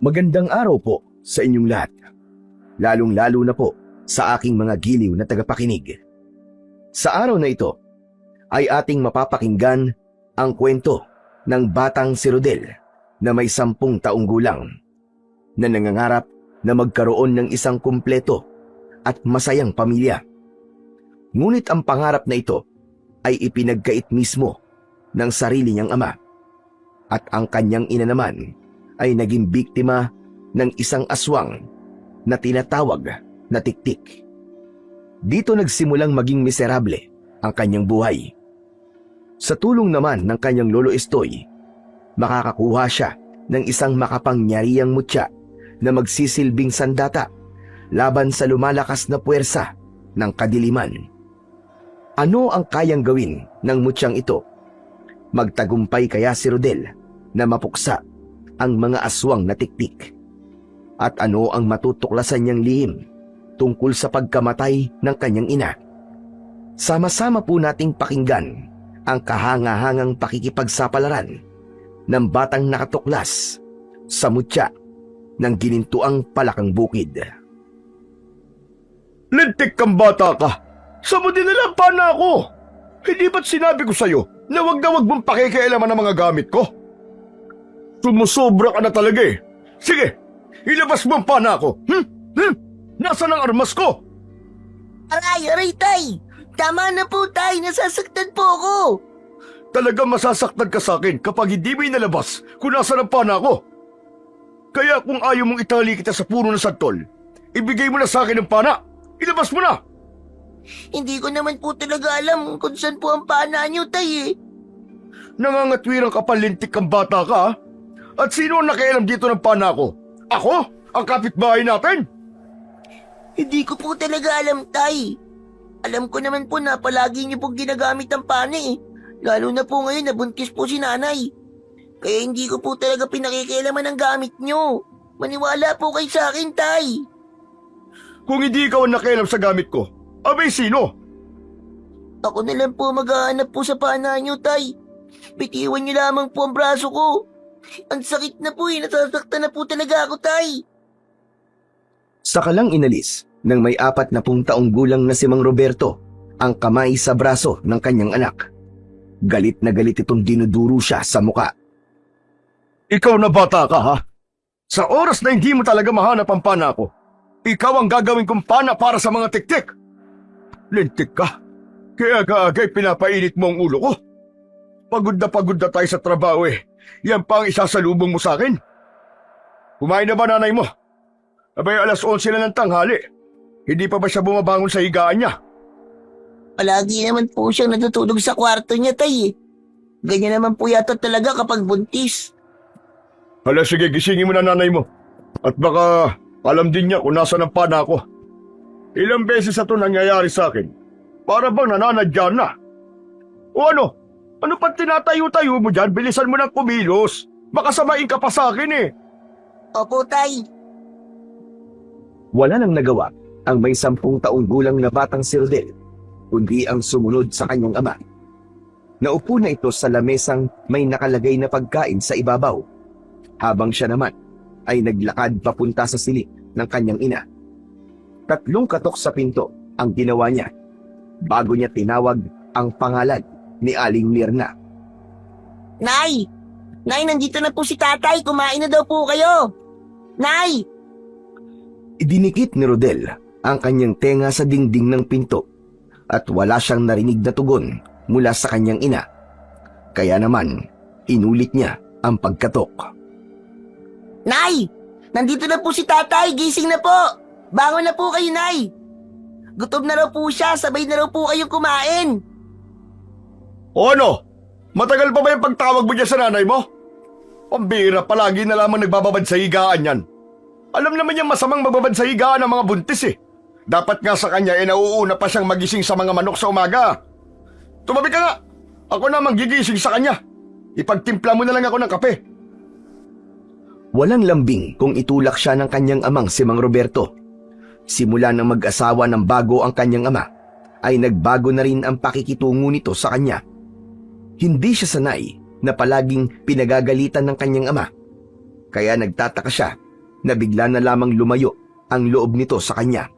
Magandang araw po sa inyong lahat, lalong-lalo na po sa aking mga giliw na tagapakinig. Sa araw na ito ay ating mapapakinggan ang kwento ng batang si Rodel na may 10 taong gulang na nangangarap na magkaroon ng isang kumpleto at masayang pamilya. Ngunit ang pangarap na ito ay ipinagkait mismo ng sarili niyang ama at ang kanyang ina naman ay naging biktima ng isang aswang na tinatawag na Tiktik. Dito nagsimulang maging miserable ang kanyang buhay. Sa tulong naman ng kanyang lolo Estoy, makakakuha siya ng isang makapangyarihang mutya na magsisilbing sandata laban sa lumalakas na puwersa ng kadiliman. Ano ang kayang gawin ng mutyang ito? Magtagumpay kaya si Rodel na mapuksa ang mga aswang na Tiktik? At ano ang matutuklasan niyang lihim tungkol sa pagkamatay ng kanyang ina? Sama-sama po nating pakinggan ang kahangahangang pakikipagsapalaran ng batang nakatuklas sa mutya ng ginintuang palakang bukid. Lintik kang bata ka! Saan mo dinalampaan na ako? Hindi ba't sinabi ko sa'yo na wag mong pakikialaman ng mga gamit ko? Sumusobra ka na talaga eh. Sige, ilabas mo ang pana ko. Nasaan ang armas ko? Aray, tay! Tama na po, tay! Nasasaktan po ako! Talagang masasaktan ka sa akin kapag hindi mo inalabas kung nasaan ang pana ko. Kaya kung ayaw mong itali kita sa puno ng santol, ibigay mo na sa akin ang pana. Ilabas mo na! Hindi ko naman po talaga alam kung saan po ang pana niyo, tay eh. Nangangatwirang kapalintik kang bata ka ha? At sino ang nakialam dito ng pana ko? Ako? Ang kapitbahay natin? Hindi ko po talaga alam, tay. Alam ko naman po na palagi niyo pong ginagamit ang pana eh. Lalo na po ngayon na buntis po si nanay. Kaya hindi ko po talaga pinakikialaman ang gamit niyo. Maniwala po kayo sa akin, tay. Kung hindi ikaw ang nakialam sa gamit ko, abay sino? Ako na lang po maghahanap po sa pana niyo, tay. Bitiwan niyo lamang po ang braso ko. Ang sakit na po eh. Nasasaktan na po talaga ako, tay. Saka lang inalis ng may 40 taong gulang na si Mang Roberto ang kamay sa braso ng kanyang anak. Galit na galit itong dinuduro siya sa muka. Ikaw na bata ka ha? Sa oras na hindi mo talaga mahanap ang pana ko, ikaw ang gagawin kong pana para sa mga Tiktik. Lintik ka. Kaya kaagay pinapainit mo ang ulo ko. Pagod na tayo sa trabaho eh. Yan pa ang isasalubong mo sa akin. Kumain na ba nanay mo? Abay alas 11 na ng tanghali. Hindi pa ba siya bumabangon sa higaan niya? Palagi naman po siyang natutulog sa kwarto niya, tay eh. Ganyan naman po yata talaga kapag buntis. Hala sige, gisingin mo na nanay mo. At baka alam din niya kung nasaan ang pana ko. Ilang beses ito nangyayari sa akin. Para bang nananadya na. O ano? Ano pa tinatayo-tayo mo dyan? Bilisan mo ng kumilos. Baka samain ka pa sa akin eh. Opo, tay. Wala nang nagawa ang may 10 taong gulang na batang si Rodel, kundi ang sumunod sa kanyang ama. Naupo na ito sa lamesang may nakalagay na pagkain sa ibabaw, habang siya naman ay naglakad papunta sa silid ng kanyang ina. 3 katok sa pinto ang ginawa niya bago niya tinawag ang pangalan ni Aling Mirna. Nay! Nay, nandito na po si tatay. Kumain na daw po kayo. Nay! Idinikit ni Rodel ang kanyang tenga sa dingding ng pinto at wala siyang narinig na tugon mula sa kanyang ina. Kaya naman, inulit niya ang pagkatok. Nay! Nandito na po si tatay. Gising na po. Bangon na po kayo, nay. Gutom na raw po siya. Sabay na raw po kayong kumain. O ano? Matagal pa ba yung pagtawag mo dyan sa nanay mo? Pambira, palagi na lamang nagbababad sa higaan yan. Alam naman niyang masamang magbabad sa higaan ng mga buntis eh. Dapat nga sa kanya nauuna pa siyang magising sa mga manok sa umaga. Tumabi ka nga. Ako na gigising sa kanya. Ipagtimpla mo na lang ako ng kape. Walang lambing kung itulak siya ng kanyang amang si Mang Roberto. Simula nang mag-asawa ng bago ang kanyang ama, ay nagbago na rin ang pakikitungo nito sa kanya. Hindi siya sanay na palaging pinagagalitan ng kanyang ama. Kaya nagtataka siya na bigla na lamang lumayo ang loob nito sa kanya.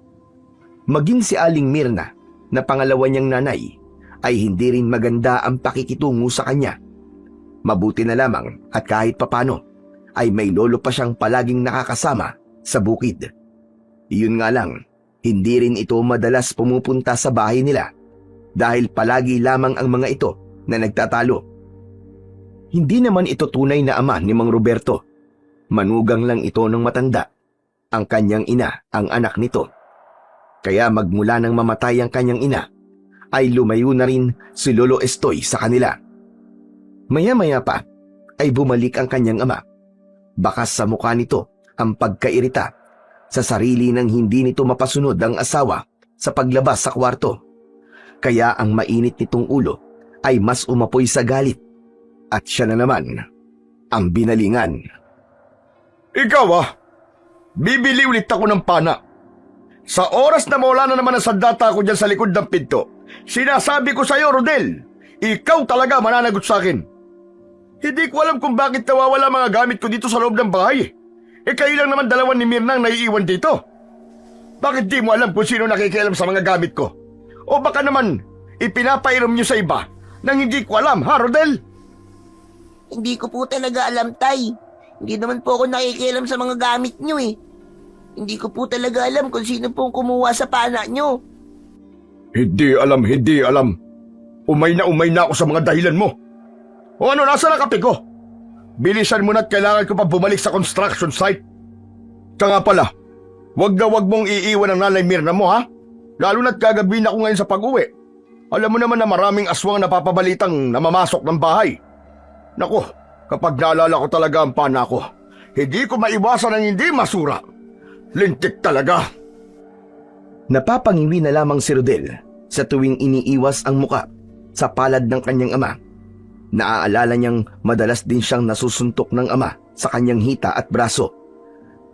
Maging si Aling Mirna na pangalawa niyang nanay ay hindi rin maganda ang pakikitungo sa kanya. Mabuti na lamang at kahit papano ay may lolo pa siyang palaging nakakasama sa bukid. Iyon nga lang, hindi rin ito madalas pumupunta sa bahay nila dahil palagi lamang ang mga ito na nagtatalo. Hindi naman ito tunay na ama ni Mang Roberto. Manugang lang ito ng matanda. Ang kanyang ina ang anak nito. Kaya magmula nang mamatay ang kanyang ina, ay lumayo na rin si Lolo Estoy sa kanila. Maya-maya pa ay bumalik ang kanyang ama. Bakas sa mukha nito ang pagkairita sa sarili nang hindi nito mapasunod ang asawa sa paglabas sa kwarto. Kaya ang mainit nitong ulo ay mas umapoy sa galit at siya na naman ang binalingan. Ikaw bibili ulit ako ng pana. Sa oras na mawala na naman ang sandata ko dyan sa likod ng pinto, sinasabi ko sa'yo, Rodel, ikaw talaga mananagot sa akin. Hindi ko alam kung bakit nawawala mga gamit ko dito sa loob ng bahay. Kayo lang naman dalawa ni Mirna ang naiiwan dito. Bakit di mo alam kung sino nakikialam sa mga gamit ko? O baka naman, ipinapairam nyo sa iba nang hindi ko alam, ha, Rodel? Hindi ko po talaga alam, Tay. Hindi naman po ako nakikialam sa mga gamit nyo eh. Hindi ko po talaga alam kung sino pong kumuha sa pana nyo. Hindi alam. Umay na ako sa mga dahilan mo. O ano, nasa na kape ko? Bilisan mo na't kailangan ko pa bumalik sa construction site. Kaya nga pala, wag mong iiwan ang nanay Mirna mo, ha? Lalo na't kagabi na ako ngayon sa pag-uwi. Alam mo naman na maraming aswang napapabalitang namamasok ng bahay. Naku, kapag naalala ko talaga ang pana ko, hindi ko maiwasan ang hindi masura. Lintik talaga. Napapangiwi na lamang si Rodel sa tuwing iniiwas ang muka sa palad ng kanyang ama. Naaalala niyang madalas din siyang nasusuntok ng ama sa kanyang hita at braso.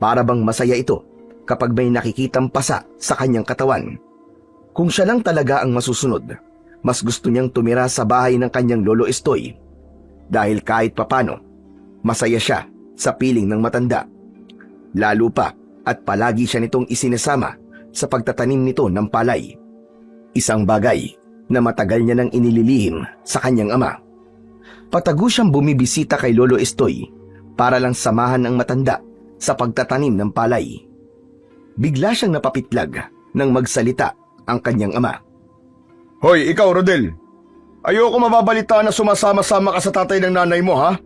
Para bang masaya ito kapag may nakikitang pasa sa kanyang katawan. Kung siya lang talaga ang masusunod, mas gusto niyang tumira sa bahay ng kanyang Lolo Estoy. Dahil kahit papano, masaya siya sa piling ng matanda. Lalo pa at palagi siya nitong isinasama sa pagtatanim nito ng palay. Isang bagay na matagal niya nang inililihim sa kanyang ama. Patago siyang bumibisita kay Lolo Estoy para lang samahan ang matanda sa pagtatanim ng palay. Bigla siyang napapitlag nang magsalita ang kanyang ama. Hoy, ikaw, Rodel. Ayoko mababalita na sumasama-sama ka sa tatay ng nanay mo, ha?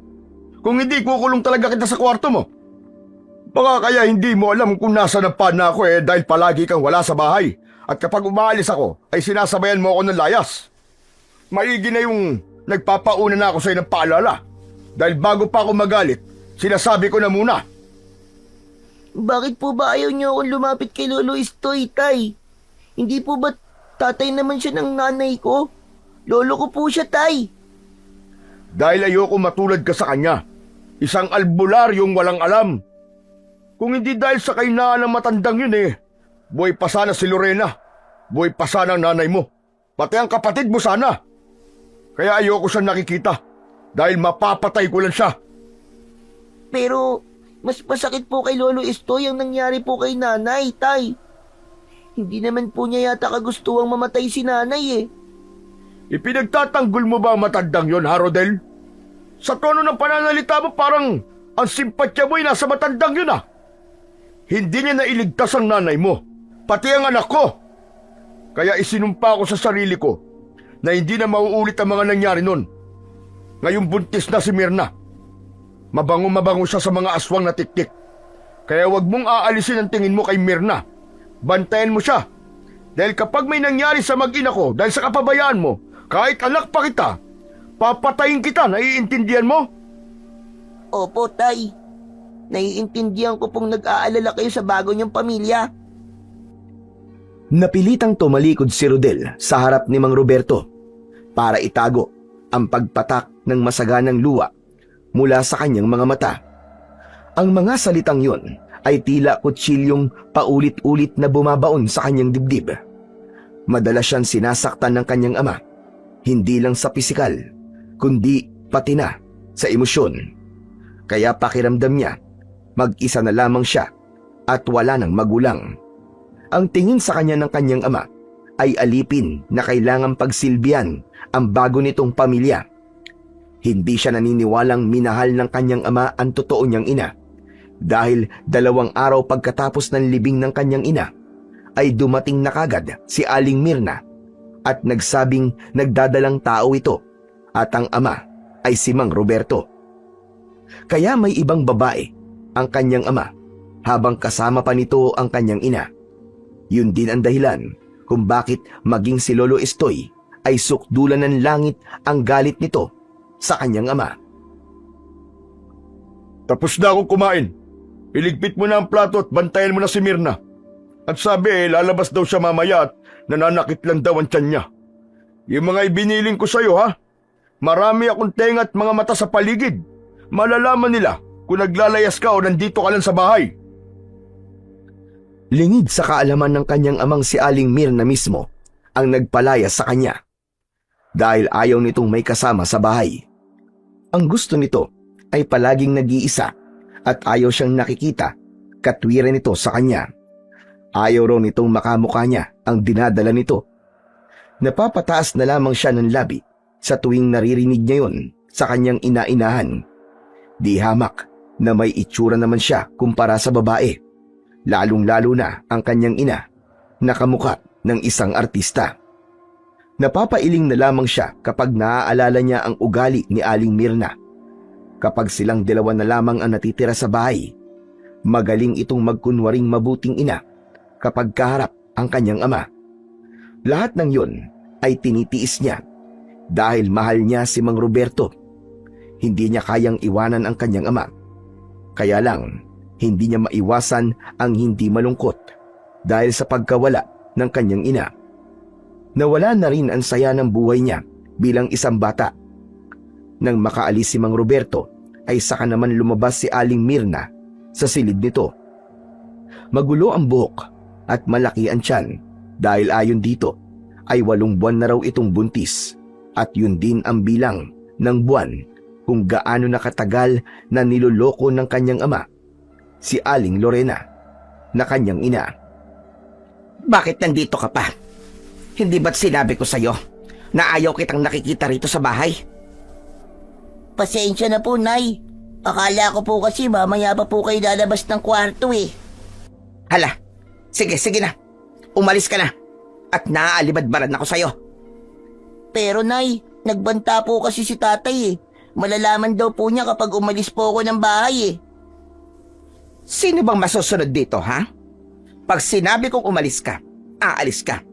Kung hindi, kukulong talaga kita sa kwarto mo. Baka kaya hindi mo alam kung nasa na pana ako dahil palagi kang wala sa bahay. At kapag umaalis ako, ay sinasabayan mo ako ng layas. Maigi na yung nagpapauna na ako sa'yo ng paalala. Dahil bago pa ako magalit, sinasabi ko na muna. Bakit po ba ayaw niyo akong lumapit kay Lolo Estoy, Tay? Hindi po ba tatay naman siya ng nanay ko? Lolo ko po siya, Tay. Dahil ayoko matulad ka sa kanya. Isang albularyong walang alam. Kung hindi dahil sa kainaan ng matandang yun buhay pa sana si Lorena. Buhay pa sana ang nanay mo. Pati ang kapatid mo sana. Kaya ayoko siyang nakikita. Dahil mapapatay ko lang siya. Pero mas masakit po kay Lolo Estoy ang nangyari po kay nanay, Tay. Hindi naman po niya yata kagustuhang mamatay si nanay Ipinagtatanggol mo ba ang matandang yon, ha, Rodel? Sa tono ng pananalita mo parang ang simpatya mo'y nasa matandang yun, Hindi niya nailigtas ang nanay mo, pati ang anak ko. Kaya isinumpa ko sa sarili ko na hindi na mauulit ang mga nangyari nun. Ngayong buntis na si Mirna. Mabango siya sa mga aswang na tiktik. Kaya wag mong aalisin ang tingin mo kay Mirna. Bantayan mo siya. Dahil kapag may nangyari sa mag-ina ko dahil sa kapabayaan mo, kahit anak pa kita, papatayin kita, naiintindihan mo? Opo, Tay. Naiintindihan ko pong nag-aalala kayo sa bago niyong pamilya. Napilitang tumalikod si Rodel sa harap ni Mang Roberto para itago ang pagpatak ng masaganang luha mula sa kanyang mga mata. Ang mga salitang yon ay tila kutsilyong paulit-ulit na bumabaon sa kanyang dibdib. Madalas siyang sinasaktan ng kanyang ama, hindi lang sa pisikal, kundi pati na sa emosyon. Kaya pakiramdam niya, Mag-isa na lamang siya at wala ng magulang. Ang tingin sa kanya ng kanyang ama ay alipin na kailangang pagsilbihan ang bago nitong pamilya. Hindi siya naniniwalang minahal ng kanyang ama ang totoo niyang ina dahil 2 araw pagkatapos ng libing ng kanyang ina ay dumating na kagad si Aling Mirna at nagsabing nagdadalang tao ito at ang ama ay si Mang Roberto. Kaya may ibang babae ang kanyang ama habang kasama pa nito ang kanyang ina. Yun din ang dahilan kung bakit maging si Lolo Estoy ay sukdulan ng langit ang galit nito sa kanyang ama. Tapos na akong kumain. Iligpit mo na ang plato at bantayan mo na si Mirna. At sabi lalabas daw siya mamaya at nananakit lang daw ang tiyan niya. Yung mga ibiniling ko sa'yo ha, marami akong tenga at mga mata sa paligid. Malalaman nila kung naglalayas ka o nandito ka lang sa bahay. Lingid sa kaalaman ng kanyang amang si Aling Mirna mismo ang nagpalaya sa kanya dahil ayaw nitong may kasama sa bahay. Ang gusto nito ay palaging nag-iisa at ayaw siyang nakikita katwiran nito sa kanya. Ayaw raw nitong makamukha niya ang dinadala nito. Napapataas na lamang siya ng labi sa tuwing naririnig niya yon sa kanyang ina-inahan. Di hamak na may itsura naman siya kumpara sa babae, lalong-lalo na ang kanyang ina na kamukha ng isang artista. Napapailing na lamang siya kapag naaalala niya ang ugali ni Aling Mirna. Kapag silang dalawa na lamang ang natitira sa bahay, magaling itong magkunwaring mabuting ina kapag kaharap ang kanyang ama. Lahat ng yon ay tinitiis niya dahil mahal niya si Mang Roberto. Hindi niya kayang iwanan ang kanyang ama. Kaya lang, hindi niya maiwasan ang hindi malungkot dahil sa pagkawala ng kanyang ina. Nawala na rin ang saya ng buhay niya bilang isang bata. Nang makaalis si Mang Roberto, ay saka naman lumabas si Aling Mirna sa silid nito. Magulo ang buhok at malaki ang tiyan dahil ayon dito ay 8 buwan na raw itong buntis at yun din ang bilang ng buwan kung gaano nakatagal na niloloko ng kanyang ama, si Aling Lorena, na kanyang ina. Bakit nandito ka pa? Hindi ba't sinabi ko sa'yo na ayaw kitang nakikita rito sa bahay? Pasensya na po, Nay. Akala ko po kasi mamaya pa po kayo lalabas ng kwarto eh. Hala, sige na. Umalis ka na at naaalibadbaran ako sa'yo. Pero Nay, nagbanta po kasi si tatay eh. Malalaman daw po niya kapag umalis po ako ng bahay eh. Sino bang masusunod dito, ha? Pag sinabi kong umalis ka, aalis ka.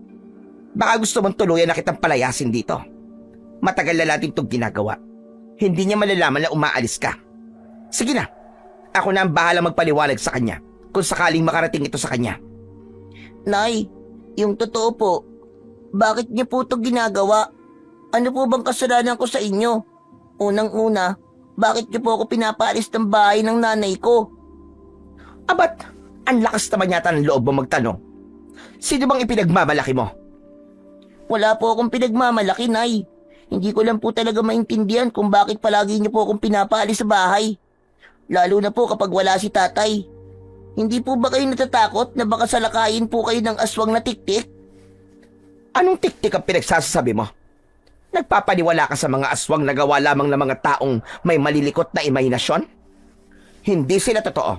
Baka gusto mong tuluyan na kitang palayasin dito. Matagal na natin itong ginagawa. Hindi niya malalaman na umaalis ka. Sige na, ako na ang bahala magpaliwanag sa kanya kung sakaling makarating ito sa kanya. Nay, yung totoo po, bakit niyo po ito ginagawa? Ano po bang kasalanan ko sa inyo? Unang-una, bakit niyo po ako pinapaalis ng bahay ng nanay ko? Abat, ang lakas naman yata ng loob mo magtanong. Sino bang ipinagmamalaki mo? Wala po akong pinagmamalaki, Nay. Hindi ko lang po talaga maintindihan kung bakit palagi niyo po akong pinapaalis sa bahay. Lalo na po kapag wala si tatay. Hindi po ba kayo natatakot na baka salakayin po kayo ng aswang na tiktik? Anong tiktik ang pinagsasabi mo? Nagpapaniwala ka sa mga aswang na gawa lamang ng mga taong may malilikot na imahinasyon? Hindi sila totoo.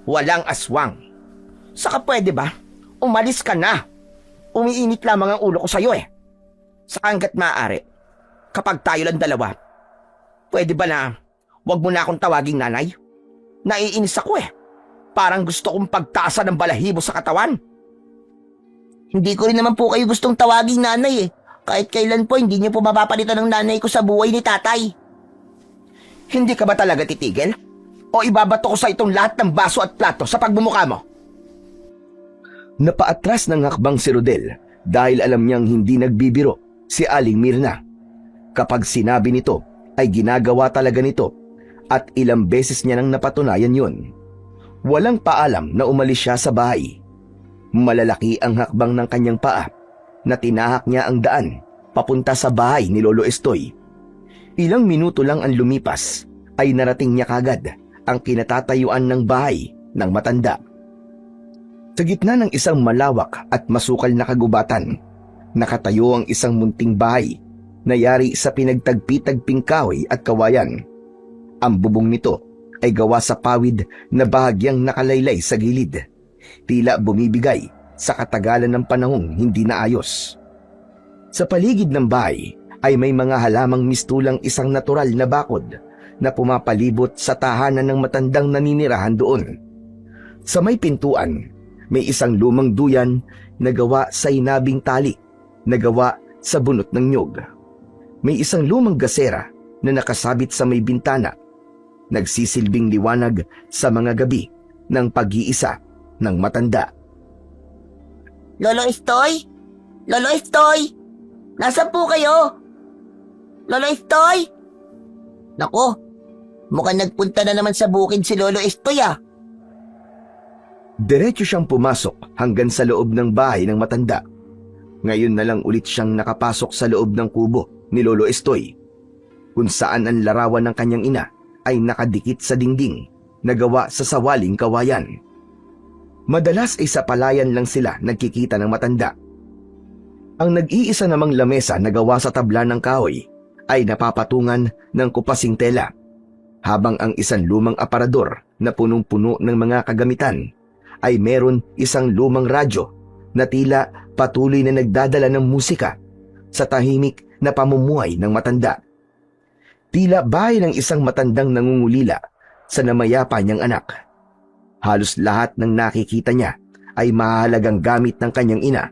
Walang aswang. Saka pwede ba? Umalis ka na. Umiinit lamang ang ulo ko sa'yo eh. Saka hanggat maaari, kapag tayo lang dalawa, pwede ba na wag mo na akong tawaging nanay? Naiinis ako eh. Parang gusto kong pagtaasan ng balahibo sa katawan. Hindi ko rin naman po kayo gustong tawaging nanay eh. Kahit kailan po, hindi niyo po mapapalitan ng nanay ko sa buhay ni tatay. Hindi ka ba talaga titigil? O ibabato ko sa itong lahat ng baso at plato sa pagmumukha mo? Napaatras ng hakbang si Rodel dahil alam niyang hindi nagbibiro si Aling Mirna. Kapag sinabi nito ay ginagawa talaga nito at ilang beses niya nang napatunayan yun. Walang paalam na umalis siya sa bahay. Malalaki ang hakbang ng kanyang paa na tinahak niya ang daan papunta sa bahay ni Lolo Estoy. Ilang minuto lang ang lumipas ay narating niya kagad ang kinatatayuan ng bahay ng matanda. Sa gitna ng isang malawak at masukal na kagubatan, nakatayo ang isang munting bahay na yari sa pinagtagpi-tagping kahoy at kawayan. Ang bubong nito ay gawa sa pawid na bahagyang nakalaylay sa gilid, tila bumibigay sa katagalan ng panahong hindi naayos. Sa paligid ng bahay ay may mga halamang mistulang isang natural na bakod na pumapalibot sa tahanan ng matandang naninirahan doon. Sa may pintuan, may isang lumang duyan na gawa sa inabing tali na gawa sa bunot ng nyog. May isang lumang gasera na nakasabit sa may bintana, nagsisilbing liwanag sa mga gabi ng pag-iisa ng matanda. Lolo Estoy? Lolo Estoy? Nasaan po kayo? Lolo Estoy? Nako, mukhang nagpunta na naman sa bukid si Lolo Estoy ah. Diretso siyang pumasok hanggang sa loob ng bahay ng matanda. Ngayon na lang ulit siyang nakapasok sa loob ng kubo ni Lolo Estoy, kung saan ang larawan ng kanyang ina ay nakadikit sa dingding na gawa sa sawaling kawayan. Madalas ay sa palayan lang sila nagkikita ng matanda. Ang nag-iisa namang lamesa na gawa sa tabla ng kahoy ay napapatungan ng kupasing tela, habang ang isang lumang aparador na punong-puno ng mga kagamitan ay meron isang lumang radyo na tila patuloy na nagdadala ng musika sa tahimik na pamumuhay ng matanda. Tila bahay ng isang matandang nangungulila sa namayapa niyang anak. Halos lahat ng nakikita niya ay mahalagang gamit ng kanyang ina.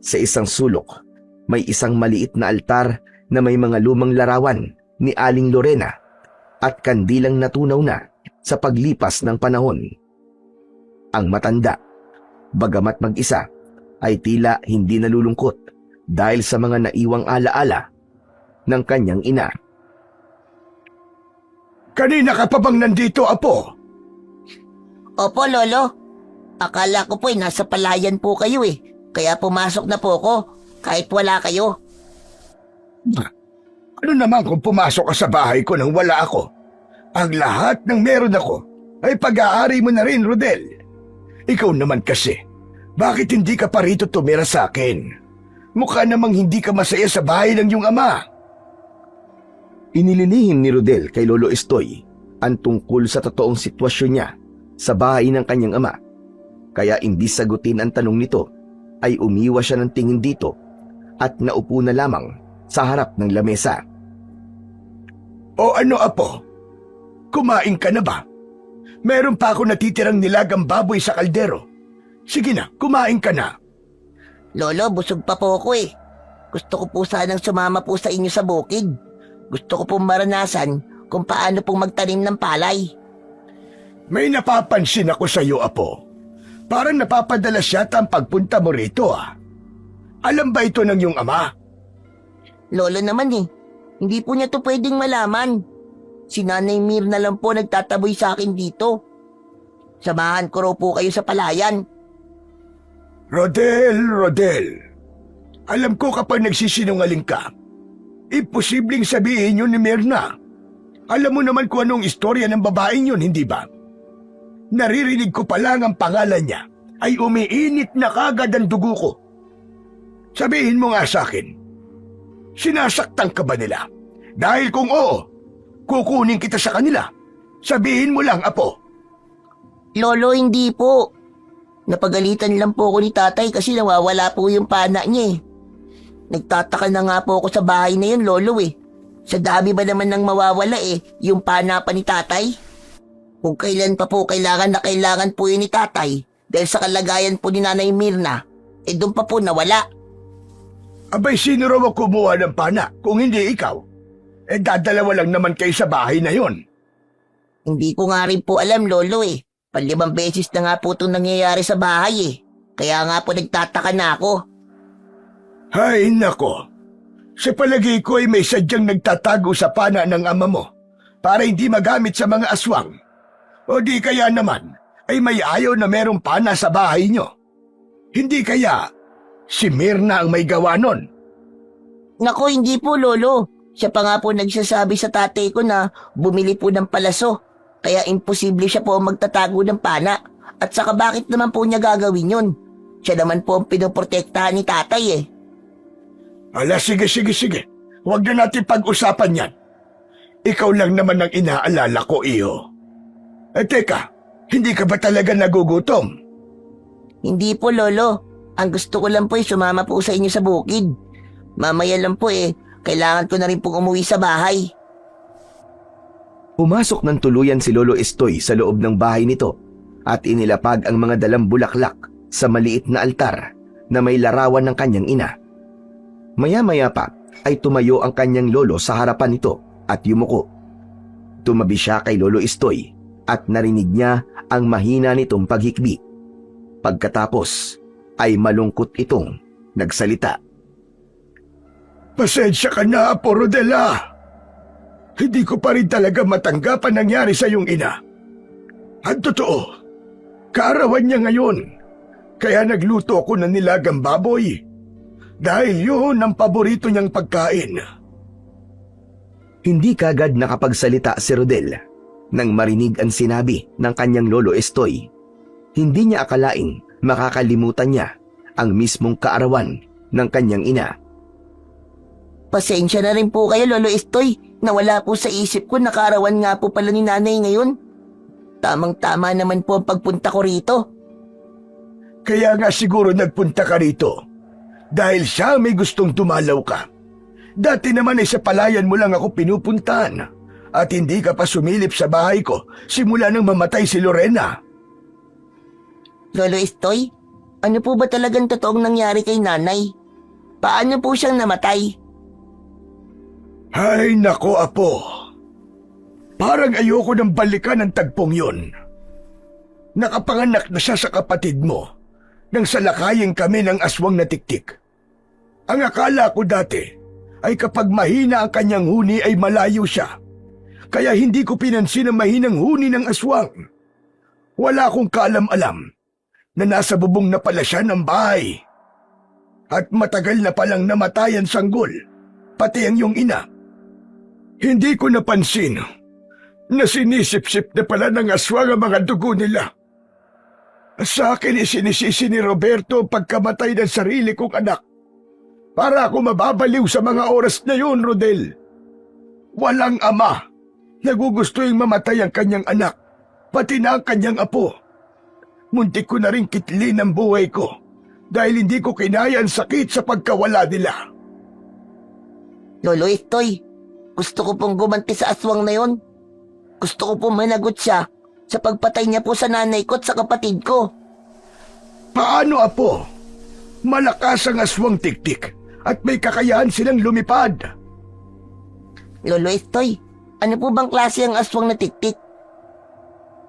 Sa isang sulok, may isang maliit na altar na may mga lumang larawan ni Aling Lorena at kandilang natunaw na sa paglipas ng panahon. Ang matanda, bagamat mag-isa, ay tila hindi nalulungkot dahil sa mga naiwang alaala ng kanyang ina. Kanina ka pa bang nandito, Apo? Opo, Lolo. Akala ko po nasa palayan po kayo eh. Kaya pumasok na po ako kahit wala kayo. Ano naman kung pumasok ka sa bahay ko nang wala ako? Ang lahat ng meron ako ay pag-aari mo na rin, Rodel. Ikaw naman kasi, bakit hindi ka pa rito tumira sa akin? Mukha namang hindi ka masaya sa bahay ng iyong ama. Inililihim ni Rodel kay Lolo Estoy ang tungkol sa totoong sitwasyon niya sa bahay ng kanyang ama. Kaya imbis sagutin ang tanong nito, ay umiwas siya ng tingin dito at naupo na lamang sa harap ng lamesa. O ano, Apo? Kumain ka na ba? Meron pa ako natitirang nilagang baboy sa kaldero. Sige na, kumain ka na. Lolo, busog pa po ako eh. Gusto ko po sanang sumama po sa inyo sa bukid. Gusto ko pong maranasan kung paano pong magtanim ng palay. May napapansin ako sa iyo, Apo. Parang napapadalas yata ang pagpunta mo rito, ah. Alam ba ito ng iyong ama? Lolo naman eh, hindi po niya to pwedeng malaman. Si Nanay Mirna lang po nagtataboy sa akin dito. Samahan ko raw po kayo sa palayan. Rodel. Alam ko kapag nagsisinungaling ka, imposibleng sabihin yun ni Mirna. Alam mo naman kung anong istorya ng babaeng yun, hindi ba? Naririnig ko pa lang ang pangalan niya, ay umiinit na kagad ang dugo ko. Sabihin mo nga sa akin, sinasaktan ka ba nila? Dahil kung oo, kukunin kita sa kanila. Sabihin mo lang, Apo. Lolo, hindi po. Napagalitan lang po ako ni tatay kasi nawawala po yung pana niya eh. Nagtataka na nga po ako sa bahay na yun, Lolo eh. Sa dami ba naman nang mawawala eh, yung pana pa ni tatay? Kung kailan pa po kailangan po yun ni tatay dahil sa kalagayan po ni Nanay Mirna, eh doon pa po nawala. Abay, sino raw ang kumuha ng pana kung hindi ikaw? Eh dadalawa lang naman kayo sa bahay na yon. Hindi ko nga rin po alam, Lolo eh. 5 beses na nga po itong nangyayari sa bahay eh. Kaya nga po nagtataka na ako. Hay nako, sa palagay ko ay may sadyang nagtatago sa pana ng ama mo para hindi magamit sa mga aswang. O di kaya naman ay may ayaw na merong pana sa bahay nyo. Hindi kaya si Mirna ang may gawa nun? Nako, hindi po, Lolo. Siya pa nga po nagsasabi sa tatay ko na bumili po ng palaso. Kaya imposible siya po ang magtatago ng pana. At saka bakit naman po niya gagawin yun? Siya naman po ang pinoprotektahan ni tatay eh. Ala, sige. Huwag na natin pag-usapan yan. Ikaw lang naman ang inaalala ko, iho. Teka, hindi ka ba talaga nagugutom? Hindi po, Lolo. Ang gusto ko lang po ay sumama po sa inyo sa bukid. Mamaya lang po kailangan ko na rin pong umuwi sa bahay. Pumasok ng tuluyan si Lolo Estoy sa loob ng bahay nito at inilapag ang mga dalang bulaklak sa maliit na altar na may larawan ng kanyang ina. Maya-maya pa ay tumayo ang kanyang lolo sa harapan nito at yumuko. Tumabi siya kay Lolo Estoy at narinig niya ang mahina nitong paghikbi. Pagkatapos ay malungkot itong nagsalita. Pasensya ka na, Apo Rodela. Hindi ko pa rin talaga matanggap ang nangyari sa iyong ina. At totoo, kaarawan niya ngayon. Kaya nagluto ako ng nilagang baboy. Dahil yun ang paborito niyang pagkain. Hindi kagad nakapagsalita si Rodel nang marinig ang sinabi ng kanyang Lolo Estoy. Hindi niya akalaing makakalimutan niya ang mismong kaarawan ng kanyang ina. Pasensya na rin po kayo, Lolo Estoy. Nawala po sa isip ko na kaarawan nga po pala ni nanay ngayon. Tamang-tama naman po ang pagpunta ko rito. Kaya nga siguro nagpunta ka rito. Dahil siya may gustong dumalaw ka. Dati naman ay sa palayan mo lang ako pinupuntahan. At hindi ka pa sumilip sa bahay ko simula nang mamatay si Lorena. Lolo Estoy, ano po ba talagang totoong nangyari kay nanay? Paano po siyang namatay? Ay nako, Apo. Parang ayoko nang balikan ang tagpong yun. Nakapanganak na siya sa kapatid mo nang salakayin kami ng aswang na tiktik. Ang akala ko dati ay kapag mahina ang kanyang huni ay malayo siya. Kaya hindi ko pinansin ang mahinang huni ng aswang. Wala akong kaalam-alam na nasa bubong na pala siya ng bahay. At matagal na palang namatayan sanggol, pati ang iyong ina. Hindi ko napansin na sinisip-sip na pala ng aswang ang mga dugo nila. Sa akin isinisisi ni Roberto pagkamatay ng sarili kong anak. Para ako mababaliw sa mga oras na yun, Rodel. Walang ama na gugustuhin mamatay ang kanyang anak, pati na ang kanyang apo. Muntik ko na rin kitlin ang buhay ko dahil hindi ko kinaya ang sakit sa pagkawala nila. Lolo Estoy, gusto ko pong gumanti sa aswang na yon. Gusto ko pong managot siya sa pagpatay niya po sa nanay ko at sa kapatid ko. Paano, Apo? Malakas ang aswang tiktik at may kakayahan silang lumipad. Lolo Estoy, ano po bang klase ang aswang na tiktik?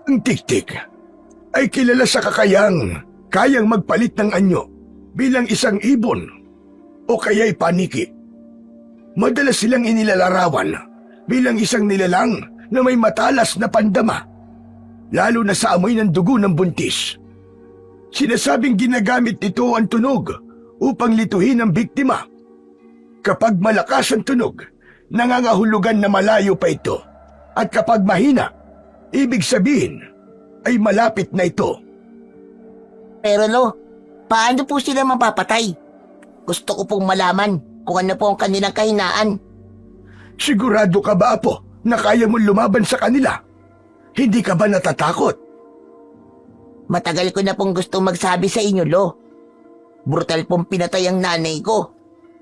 Ang tiktik ay kilala sa kayang magpalit ng anyo bilang isang ibon o kaya'y paniki. Madalas silang inilalarawan bilang isang nilalang na may matalas na pandama, lalo na sa amoy ng dugo ng buntis. Sinasabing ginagamit nito ang tunog upang lituhin ang biktima. Kapag malakas ang tunog, nangangahulugan na malayo pa ito. At kapag mahina, ibig sabihin ay malapit na ito. Pero paano po sila mapapatay? Gusto ko pong malaman kung ano po ang kanilang kahinaan. Sigurado ka ba, Apo, na kaya mo lumaban sa kanila? Hindi ka ba natatakot? Matagal ko na pong gustong magsabi sa inyo, Lo. Brutal pong pinatay ang nanay ko.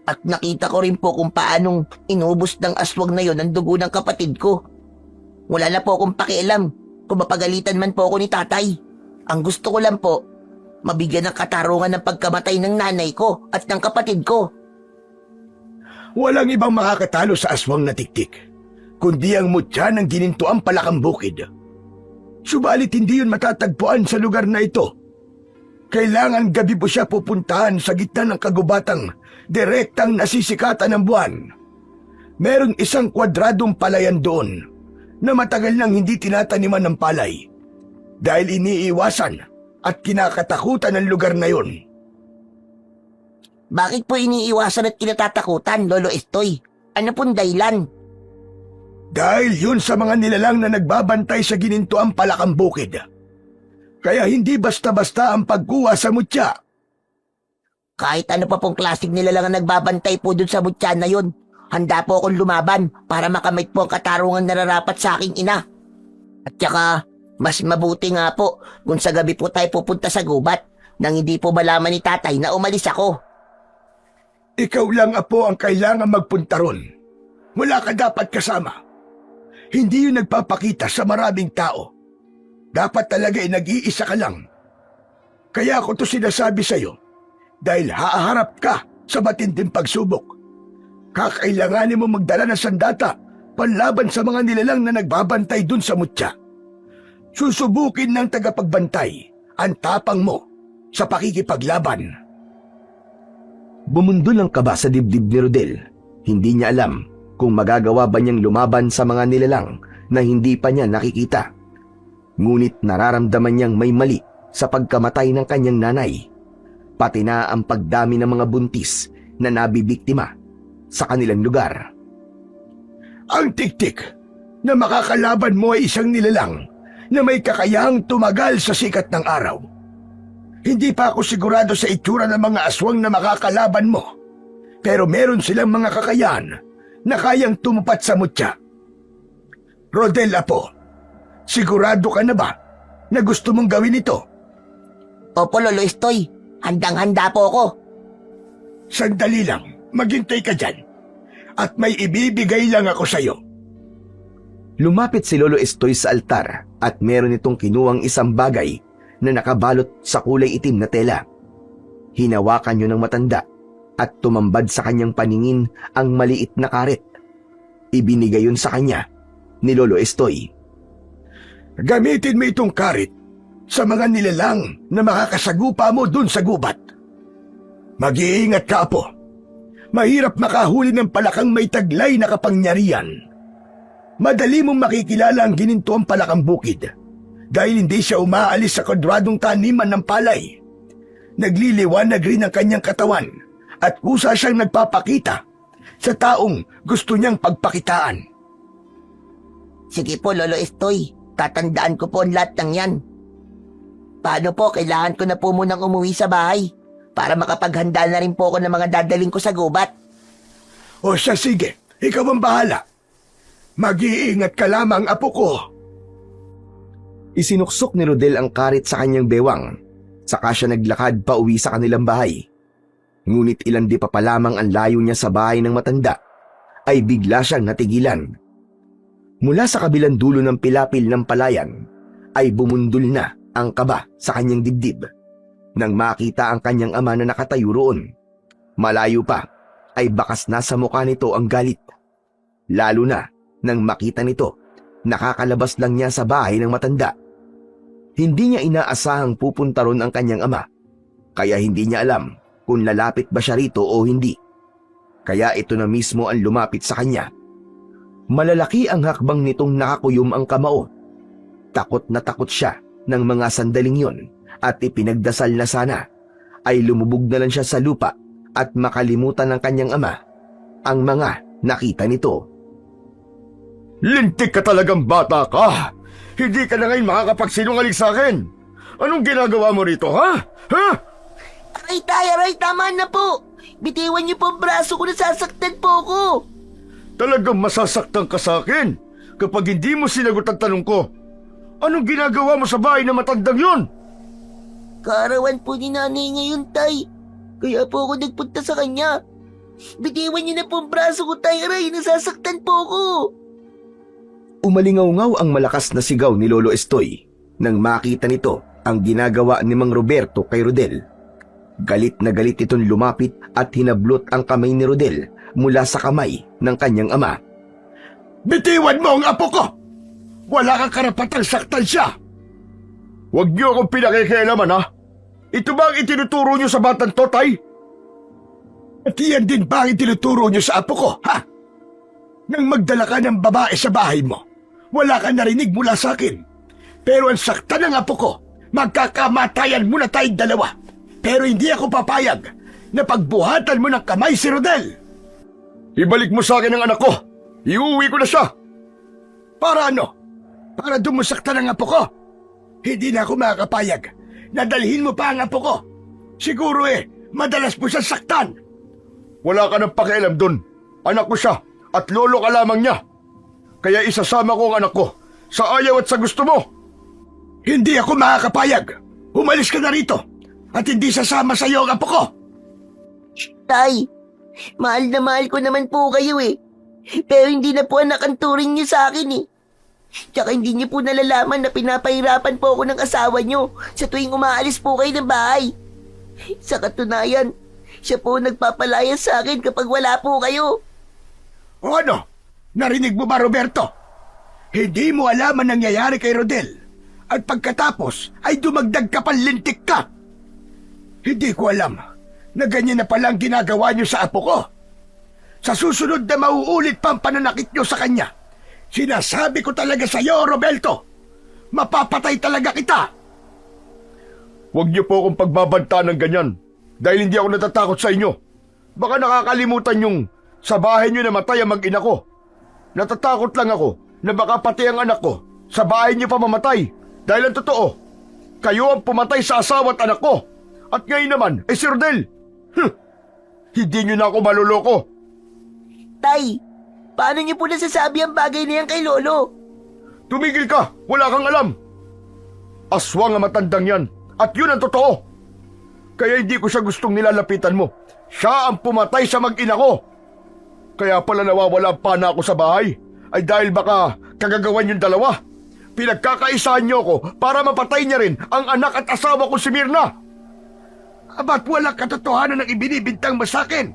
At nakita ko rin po kung paanong inubos ng aswang na yon ang dugo ng kapatid ko. Wala na po akong pakialam kung mapagalitan man po ako ni tatay. Ang gusto ko lang po, mabigyan ng katarungan ng pagkamatay ng nanay ko at ng kapatid ko. Walang ibang makakatalo sa aswang na tiktik, kundi ang mutya ng ginintuang palakang bukid. Subalit hindi yun matatagpuan sa lugar na ito. Kailangan gabi po siya pupuntahan sa gitna ng kagubatang direktang nasisikatan ng buwan. Merong isang kwadradong palayan doon na matagal nang hindi tinataniman ng palay dahil iniiwasan at kinakatakutan ang lugar na yon. Bakit po iniiwasan at kinatatakutan, Lolo Estoy? Ano pong dahilan? Dahil yun sa mga nilalang na nagbabantay sa ginintuang palakang bukid. Kaya hindi basta-basta ang pagkuha sa mutya. Kahit ano pa pong klaseng nilalang ang nagbabantay po dun sa mutya na yun, handa po akong lumaban para makamit po ang katarungan nararapat sa aking ina. At saka, mas mabuti nga po kung sa gabi po tayo pupunta sa gubat nang hindi po malaman ni tatay na umalis ako. Ikaw lang, apo, ang kailangan magpunta ron. Wala ka dapat kasama. Hindi yun nagpapakita sa maraming tao. Dapat talaga nag-iisa ka lang. Kaya ako to sinasabi sa'yo dahil haharap ka sa matinding pagsubok. Kakailanganin mo magdala ng sandata panlaban sa mga nilalang na nagbabantay dun sa mutya. Susubukin ng tagapagbantay ang tapang mo sa pakikipaglaban. Bumundol ang kaba sa dibdib ni Rodel. Hindi niya alam kung magagawa ba niyang lumaban sa mga nilalang na hindi pa niya nakikita. Ngunit nararamdaman niyang may mali sa pagkamatay ng kanyang nanay, pati na ang pagdami ng mga buntis na nabibiktima sa kanilang lugar. Ang tiktik na makakalaban mo ay isang nilalang na may kakayahang tumagal sa sikat ng araw. Hindi pa ako sigurado sa itsura ng mga aswang na makakalaban mo, pero meron silang mga kakayahan na kayang tumupat sa mutya. Rodel, apo, sigurado ka na ba na gusto mong gawin ito? Opo, Lolo Estoy. Handang-handa po ako. Sandali lang, maghintay ka dyan. At may ibibigay lang ako sa'yo. Lumapit si Lolo Estoy sa altar at meron itong kinuwang isang bagay na nakabalot sa kulay itim na tela. Hinawakan niyo ng matanda at tumambad sa kanyang paningin ang maliit na karet. Ibinigay yun sa kanya ni Lolo Estoy. Gamitin mo itong karit sa mga nilalang na makakasagupa mo dun sa gubat. Mag-iingat ka, apo. Mahirap makahuli ng palakang may taglay na kapangyarihan. Madali mong makikilala ang ginintuang palakang bukid dahil hindi siya umaalis sa kwadradong taniman ng palay. Nagliliwanag rin ang kanyang katawan at kusa siyang nagpapakita sa taong gusto niyang pagpakitaan. Sige po, Lolo Estoy. Tatandaan ko po ang lahat ng yan. Paano po, kailangan ko na po munang umuwi sa bahay para makapaghanda na rin po ako ng mga dadaling ko sa gubat. O siya, sige, ikaw ang bahala. Mag-iingat ka lamang, apo ko. Isinuksok ni Rodel ang karit sa kanyang bewang, saka siya naglakad pa uwi sa kanilang bahay. Ngunit ilan di pa lamang ang layo niya sa bahay ng matanda, ay bigla siyang natigilan. Mula sa kabilang dulo ng pilapil ng palayan, ay bumundol na ang kaba sa kanyang dibdib. Nang makita ang kanyang ama na nakatayo roon, malayo pa ay bakas na sa mukha nito ang galit. Lalo na nang makita nito, nakakalabas lang niya sa bahay ng matanda. Hindi niya inaasahang pupunta ron ang kanyang ama, kaya hindi niya alam kung lalapit ba siya rito o hindi. Kaya ito na mismo ang lumapit sa kanya. Malalaki ang hakbang nitong nakakuyom ang kamao. Takot na takot siya ng mga sandaling yon at ipinagdasal na sana ay lumubog na lang siya sa lupa at makalimutan ng kanyang ama ang mga nakita nito. Lintik ka talagang bata ka! Hindi ka na ngayon makakapagsinungaling sa akin! Anong ginagawa mo rito, ha? Ha? Aray, tay, aray, tama na po. Bitiwan niyo po ang braso ko, nasasaktan po ako. Talagang masasaktan ka sa akin kapag hindi mo sinagot ang tanong ko. Anong ginagawa mo sa bahay na matandang yun? Kaarawan po ni nanay ngayon, tay. Kaya po ako nagpunta sa kanya. Bitiwan niyo na po ang braso ko, tay, aray, nasasaktan po ako. Umalingaw-ngaw ang malakas na sigaw ni Lolo Estoy nang makita nito ang ginagawa ni Mang Roberto kay Rodel. Galit na galit itong lumapit at hinablot ang kamay ni Rodel mula sa kamay ng kanyang ama. Bitiwan mo ang apo ko! Wala kang karapatang saktan siya! Huwag niyo akong pinakikialaman, ha? Ito ba ang itinuturo niyo sa batang to, tay? At iyan din ba ang itinuturo niyo sa apo ko, ha? Nang magdala ka ng babae sa bahay mo, wala ka narinig mula sa akin. Pero ang sakta ng apo ko, magkakamatayan muna tayong dalawa. Pero hindi ako papayag na pagbuhatan mo ng kamay si Rodel. Ibalik mo sa akin ang anak ko. Iuwi ko na siya. Para ano? Para dumusaktan ang apo ko? Hindi na ako makakapayag. Nadalhin mo pa ang apo ko. Siguro madalas po siya saktan. Wala ka ng pakialam dun. Anak ko siya at lolo ka lamang niya. Kaya isasama ko ang anak ko sa ayaw at sa gusto mo. Hindi ako makakapayag. Umalis ka na rito at hindi sasama sa iyo ang apo ko. Tay, mahal na mahal ko naman po kayo eh. Pero hindi na po anak ang turing niyo sa akin eh. Tsaka hindi niyo po nalalaman na pinapahirapan po ako ng asawa niyo sa tuwing umaalis po kayo ng bahay. Sa katunayan, siya po nagpapalaya sa akin kapag wala po kayo. O ano? Narinig mo ba, Roberto? Hindi mo alam ang nangyayari kay Rodel. At pagkatapos ay dumagdag ka panlintik ka. Hindi ko alam na ganyan na palang ginagawa niyo sa apo ko. Sa susunod na mauulit pa ang pananakit niyo sa kanya, sinasabi ko talaga sa iyo, Roberto, mapapatay talaga kita. Huwag niyo po akong pagbabantaan ng ganyan dahil hindi ako natatakot sa inyo. Baka nakakalimutan yung sa bahay niyo namatay ang mag-ina ko. Natatakot lang ako na baka pati ang anak ko sa bahay niyo pa mamatay. Dahil ang totoo, kayo ang pumatay sa asawa at anak ko. At ngayon naman, si Rodel. Hindi niyo na ako maluloko. Tay, paano niyo po nasasabi ang bagay na yan kay Lolo? Tumigil ka, wala kang alam. Aswang ang matandang yan, at yun ang totoo. Kaya hindi ko siya gustong nilalapitan mo. Siya ang pumatay sa mag-ina ko. Kaya pala nawawala pa na ako sa bahay, ay dahil baka kagagawan yung dalawa. Pinagkakaisahan niyo ko para mapatay niya rin ang anak at asawa ko si Mirna. Abat walang katotohanan ang ibinibintang mo sa akin.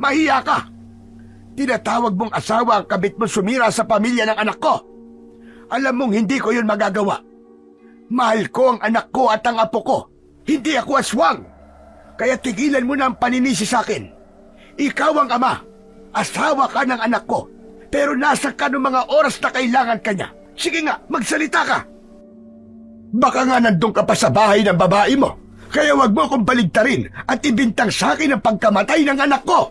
Mahiya ka. Tinatawag mong asawa ang kabit mong sumira sa pamilya ng anak ko. Alam mong hindi ko yun magagawa. Mahal ko ang anak ko at ang apo ko. Hindi ako aswang. Kaya tigilan mo na ang paninisi sa akin. Ikaw ang ama. Asawa ka ng anak ko. Pero nasa ka ng mga oras na kailangan ka niya. Sige nga, magsalita ka. Baka nga nandun ka pa sa bahay ng babae mo. Kaya wag mo akong baligtarin at ibintang sa akin ang pagkamatay ng anak ko.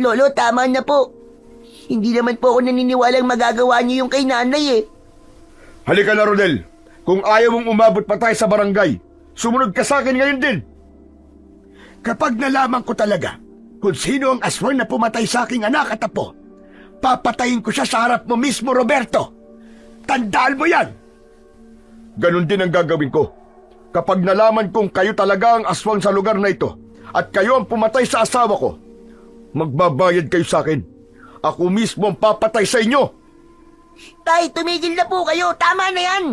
Lolo, tama na po. Hindi naman po ako naniniwalang magagawa niyo yung kay nanay eh. Halika na, Rodel. Kung ayaw mong umabot pa tayo sa barangay, sumunod ka sa akin ngayon din. Kapag nalaman ko talaga kung sino ang aswang na pumatay sa aking anak at apo, papatayin ko siya sa harap mo mismo, Roberto. Tandaan mo yan. Ganon din ang gagawin ko. Kapag nalaman kong kayo talaga ang aswang sa lugar na ito at kayo ang pumatay sa asawa ko, magbabayad kayo sa akin. Ako mismo ang papatay sa inyo. Tay, tumigil na po kayo. Tama na yan.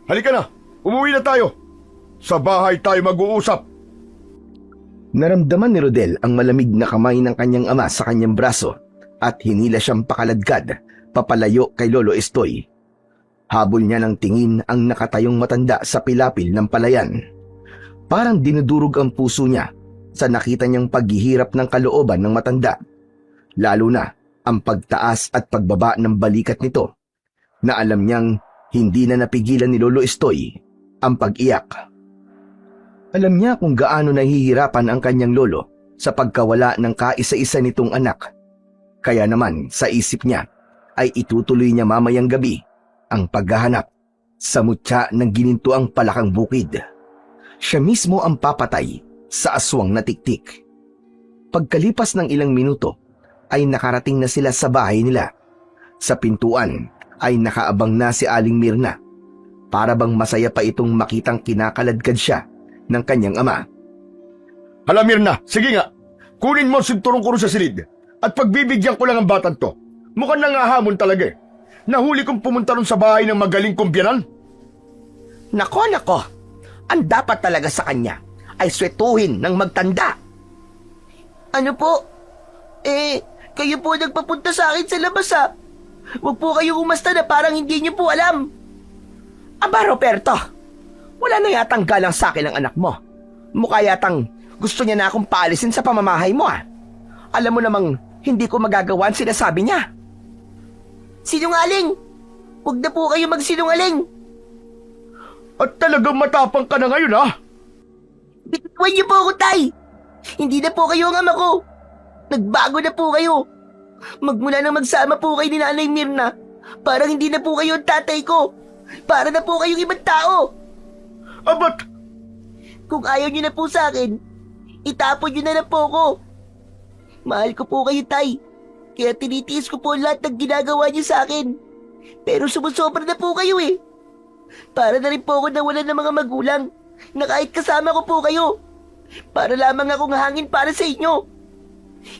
Halika na, umuwi na tayo. Sa bahay tayo mag-uusap. Naramdaman ni Rodel ang malamig na kamay ng kanyang ama sa kanyang braso at hinila siyang pakaladkad papalayo kay Lolo Estoy. Habol niya ng tingin ang nakatayong matanda sa pilapil ng palayan. Parang dinudurog ang puso niya sa nakita niyang paghihirap ng kalooban ng matanda. Lalo na ang pagtaas at pagbaba ng balikat nito na alam niyang hindi na napigilan ni Lolo Estoy ang pag-iyak. Alam niya kung gaano nahihirapan ang kanyang lolo sa pagkawala ng kaisa-isa nitong anak. Kaya naman sa isip niya ay itutuloy niya mamayang gabi ang paghahanap sa mutya ng ginintuang palakang bukid. Siya mismo ang papatay sa aswang na tiktik. Pagkalipas ng ilang minuto ay nakarating na sila sa bahay nila. Sa pintuan ay nakaabang na si Aling Mirna. Para bang masaya pa itong makitang kinakaladkad siya ng kanyang ama. Hala, Mirna, sige nga. Kunin mo ang sinturong ko sa silid at pagbibigyan ko lang ang batang to. Mukhang nangahamon talaga eh. Nahuli kong pumunta ron sa bahay ng magaling kong biyanan. Nako. Ang dapat talaga sa kanya ay swetuhin ng magtanda. Ano po? Kayo po nagpapunta sa akin sa labas ha. Huwag po kayo umasta na parang hindi niyo po alam. Aba, Roberto, wala na yatang galang sa akin ang anak mo. Mukha yatang gusto niya na akong paalisin sa pamamahay mo ah. Alam mo namang hindi ko magagawa ang sinasabi niya. Sinungaling! Huwag na po kayo magsinungaling! At talagang matapang ka na ngayon ha? Bitiwan niyo po ako, Tay! Hindi na po kayo ang ama ko! Nagbago na po kayo! Magmula nang magsama po kayo ni Nanay Mirna, parang hindi na po kayo ang tatay ko. Para na po kayong ibang tao. Abat! Kung ayaw niyo na po sa akin, itapon niyo na lang po ko. Mahal ko po kayo, Tay. Kaya tinitiis ko po lahat ng ginagawa niyo sa akin. Pero sumusobra na po kayo eh. Para na rin po ako nawalan ng mga magulang na kahit kasama ko po kayo. Para lamang akong hangin para sa inyo.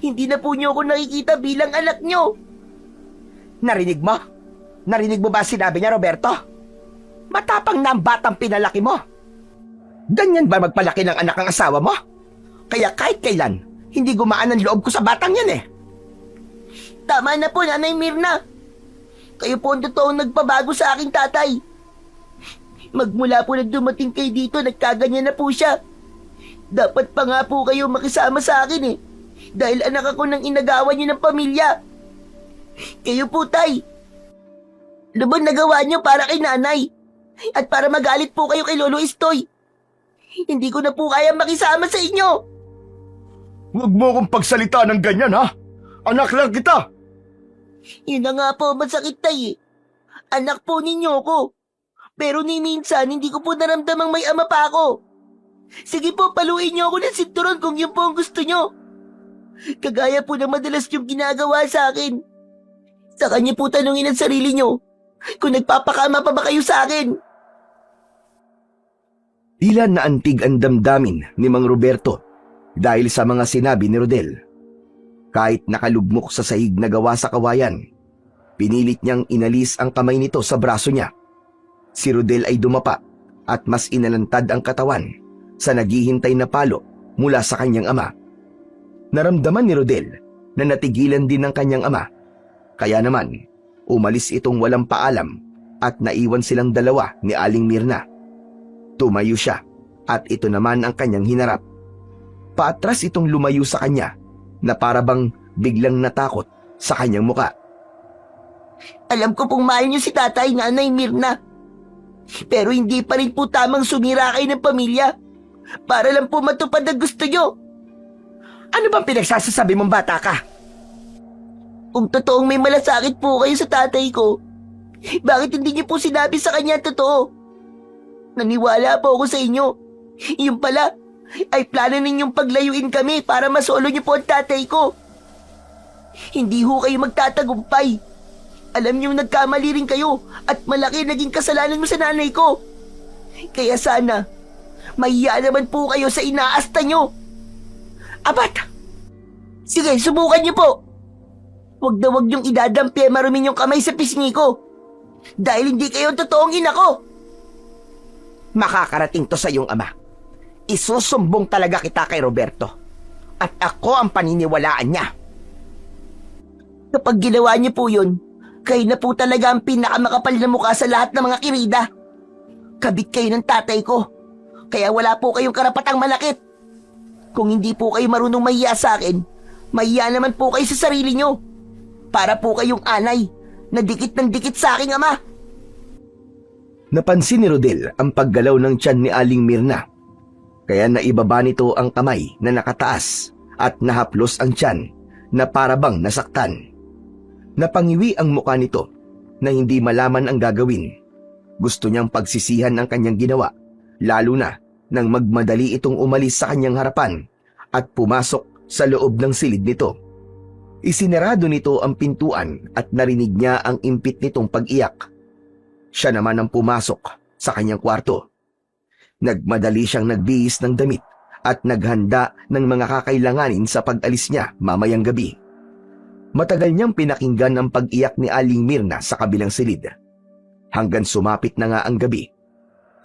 Hindi na po niyo ako nakikita bilang anak niyo. Narinig mo? Narinig mo ba sinabi niya, Roberto? Matapang na ang batang pinalaki mo. Ganyan ba magpalaki ng anak ang asawa mo? Kaya kahit kailan, hindi gumaan ang loob ko sa batang yan eh. Tama na po, Nanay Mirna. Kayo po ang totoong nagpabago sa aking tatay. Magmula po na dumating kayo dito, nagkaganyan na po siya. Dapat pa nga po kayo makisama sa akin eh. Dahil anak ako ng inagawan niyo ng pamilya. Kayo po, Tay. Ano ba nagawa niyo para kay nanay? At para magalit po kayo kay Lolo Istoy? Hindi ko na po kaya makisama sa inyo. Huwag mo akong pagsalita ng ganyan, ha? Anak lang kita! Yun na nga po, masakit, Tay eh. Anak po ninyo ko. Pero ni minsan, hindi ko po naramdamang may ama pa ako. Sige po, paluin niyo ako ng sinturon kung yun po ang gusto niyo. Kagaya po na madalas yung ginagawa sa akin. Sa kanya po tanungin ang sarili niyo kung nagpapakama pa ba kayo sa akin. Tila naantig ang damdamin ni Mang Roberto dahil sa mga sinabi ni Rodel. Kahit nakalugmok sa sahig na gawa sa kawayan, pinilit niyang inalis ang kamay nito sa braso niya. Si Rodel ay dumapa at mas inalantad ang katawan sa naghihintay na palo mula sa kanyang ama. Naramdaman ni Rodel na natigilan din ng kanyang ama. Kaya naman, umalis itong walang paalam at naiwan silang dalawa ni Aling Mirna. Tumayo siya at ito naman ang kanyang hinarap. Paatras itong lumayo sa kanya na parabang biglang natakot sa kanyang muka. Alam ko pong mahal niyo si Tatay, Nanay Mirna. Pero hindi pa rin po tamang sumira kayo ng pamilya para lang po matupad ang gusto niyo. Ano bang pinagsasasabi mong bata ka? Kung totoong may malasakit po kayo sa tatay ko, bakit hindi niyo po sinabi sa kanya ang totoo? Naniwala po ako sa inyo. Yung pala, ay plano ninyong paglayuin kami para masolo niyo po ang tatay ko. Hindi ho kayo magtatagumpay. Alam niyo nagkamali rin kayo at malaki naging kasalanan mo sa nanay ko. Kaya sana, mahiya naman po kayo sa inaasta niyo. Abat! Sige, subukan niyo po. Huwag na huwag niyong idadampi marumin yung kamay sa pisngi ko. Dahil hindi kayo ang totoong ina ko. Makakarating to sa iyong ama. Isusumbong talaga kita kay Roberto. At ako ang paniniwalaan niya. Kapag ginawa niyo po yun, kayo na po talaga ang pinakamakapal na mukha sa lahat ng mga kirida. Kabit kayo ng tatay ko. Kaya wala po kayong karapatang malakit. Kung hindi po kayo marunong mahiya sa akin, mahiya naman po kayo sa sarili niyo. Para po kayong anay na dikit ng dikit sa aking ama. Napansin ni Rodel ang paggalaw ng tiyan ni Aling Mirna. Kaya naibaba nito ang kamay na nakataas at nahaplos ang tiyan na parabang nasaktan. Napangiwi ang muka nito na hindi malaman ang gagawin. Gusto niyang pagsisihan ang kanyang ginawa, lalo na nang magmadali itong umalis sa kanyang harapan at pumasok sa loob ng silid nito. Isinarado nito ang pintuan at narinig niya ang impit nitong pag-iyak. Siya naman ang pumasok sa kanyang kwarto. Nagmadali siyang nagbihis ng damit at naghanda ng mga kakailanganin sa pag-alis niya mamayang gabi. Matagal niyang pinakinggan ang pag-iyak ni Aling Mirna sa kabilang silid. Hanggang sumapit na nga ang gabi,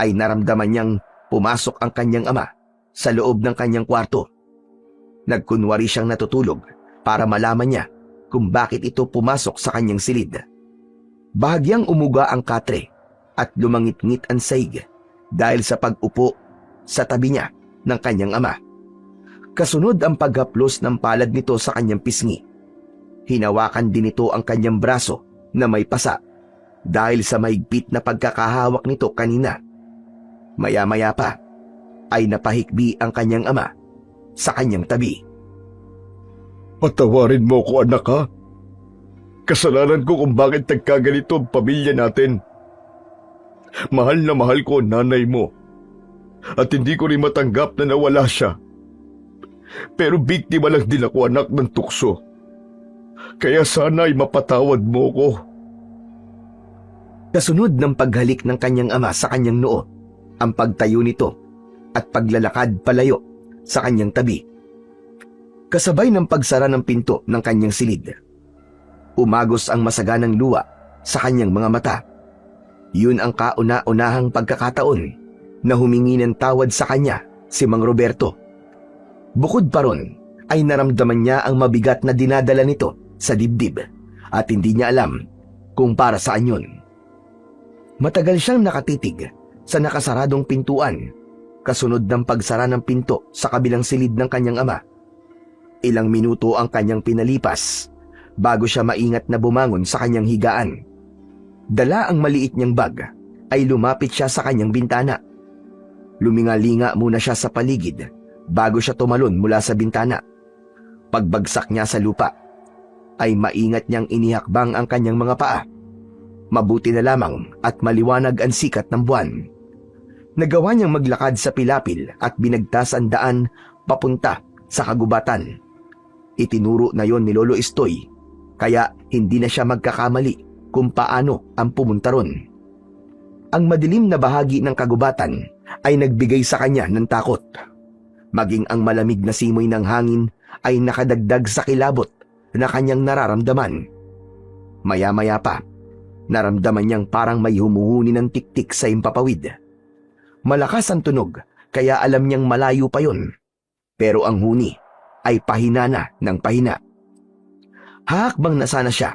ay naramdaman niyang pumasok ang kanyang ama sa loob ng kanyang kwarto. Nagkunwari siyang natutulog para malaman niya kung bakit ito pumasok sa kanyang silid. Bahagyang umuga ang katre at lumangit-ngit ang saig dahil sa pag-upo sa tabi niya ng kanyang ama. Kasunod ang paghaplos ng palad nito sa kanyang pisngi. Hinawakan din ito ang kanyang braso na may pasa dahil sa mahigpit na pagkakahawak nito kanina. Maya-maya pa ay napahikbi ang kanyang ama sa kanyang tabi. Patawarin mo ko, anak, ha? Kasalanan ko kung bakit nagkaganito ang pamilya natin. Mahal na mahal ko ang nanay mo. At hindi ko rin matanggap na nawala siya. Pero biktima lang din ako, anak ng tukso. Kaya sana ay mapatawad mo ko. Kasunod ng paghalik ng kanyang ama sa kanyang noo, ang pagtayo nito at paglalakad palayo sa kanyang tabi. Kasabay ng pagsara ng pinto ng kanyang silid, umagos ang masaganang luha sa kanyang mga mata. Yun ang kauna-unahang pagkakataon na humingi ng tawad sa kanya si Mang Roberto. Bukod pa ron, ay naramdaman niya ang mabigat na dinadala nito sa dibdib at hindi niya alam kung para saan yun. Matagal siyang nakatitig sa nakasaradong pintuan, kasunod ng pagsara ng pinto sa kabilang silid ng kanyang ama. Ilang minuto ang kanyang pinalipas bago siya maingat na bumangon sa kanyang higaan. Dala ang maliit niyang bag ay lumapit siya sa kanyang bintana. Lumingalinga muna siya sa paligid bago siya tumalon mula sa bintana. Pagbagsak niya sa lupa, ay maingat niyang inihakbang ang kanyang mga paa. Mabuti na lamang at maliwanag ang sikat ng buwan. Nagawa niyang maglakad sa pilapil at binagtas ang daan papunta sa kagubatan. Itinuro na yon ni Lolo Estoy, kaya hindi na siya magkakamali kung paano ang pumunta ron. Ang madilim na bahagi ng kagubatan ay nagbigay sa kanya ng takot. Maging ang malamig na simoy ng hangin ay nakadagdag sa kilabot na kanyang nararamdaman. Maya-maya pa, naramdaman niyang parang may humuhuni ng tiktik sa impapawid. Malakas ang tunog, kaya alam niyang malayo pa yon. Pero ang huni ay pahina na ng pahina. Hakbang na sana siya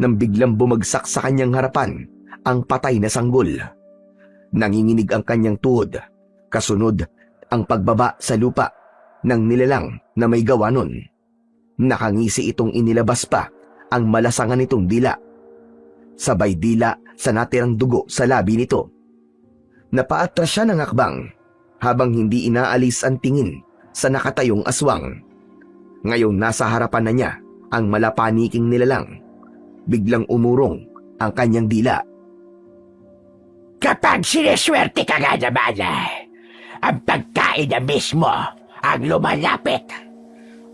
nang biglang bumagsak sa kanyang harapan ang patay na sanggol. Nanginginig ang kanyang tuhod, kasunod ang pagbaba sa lupa ng nilalang na may gawa nun. Nakangisi itong inilabas pa ang malasangan nitong dila. Sabay dila sa natirang dugo sa labi nito. Napaatras siya ng hakbang habang hindi inaalis ang tingin sa nakatayong aswang. Ngayong nasa harapan na niya ang malapaniking nilalang, biglang umurong ang kanyang dila. Kapag sineswerte ka nga naman, ang pagkain na mismo ang lumalapit.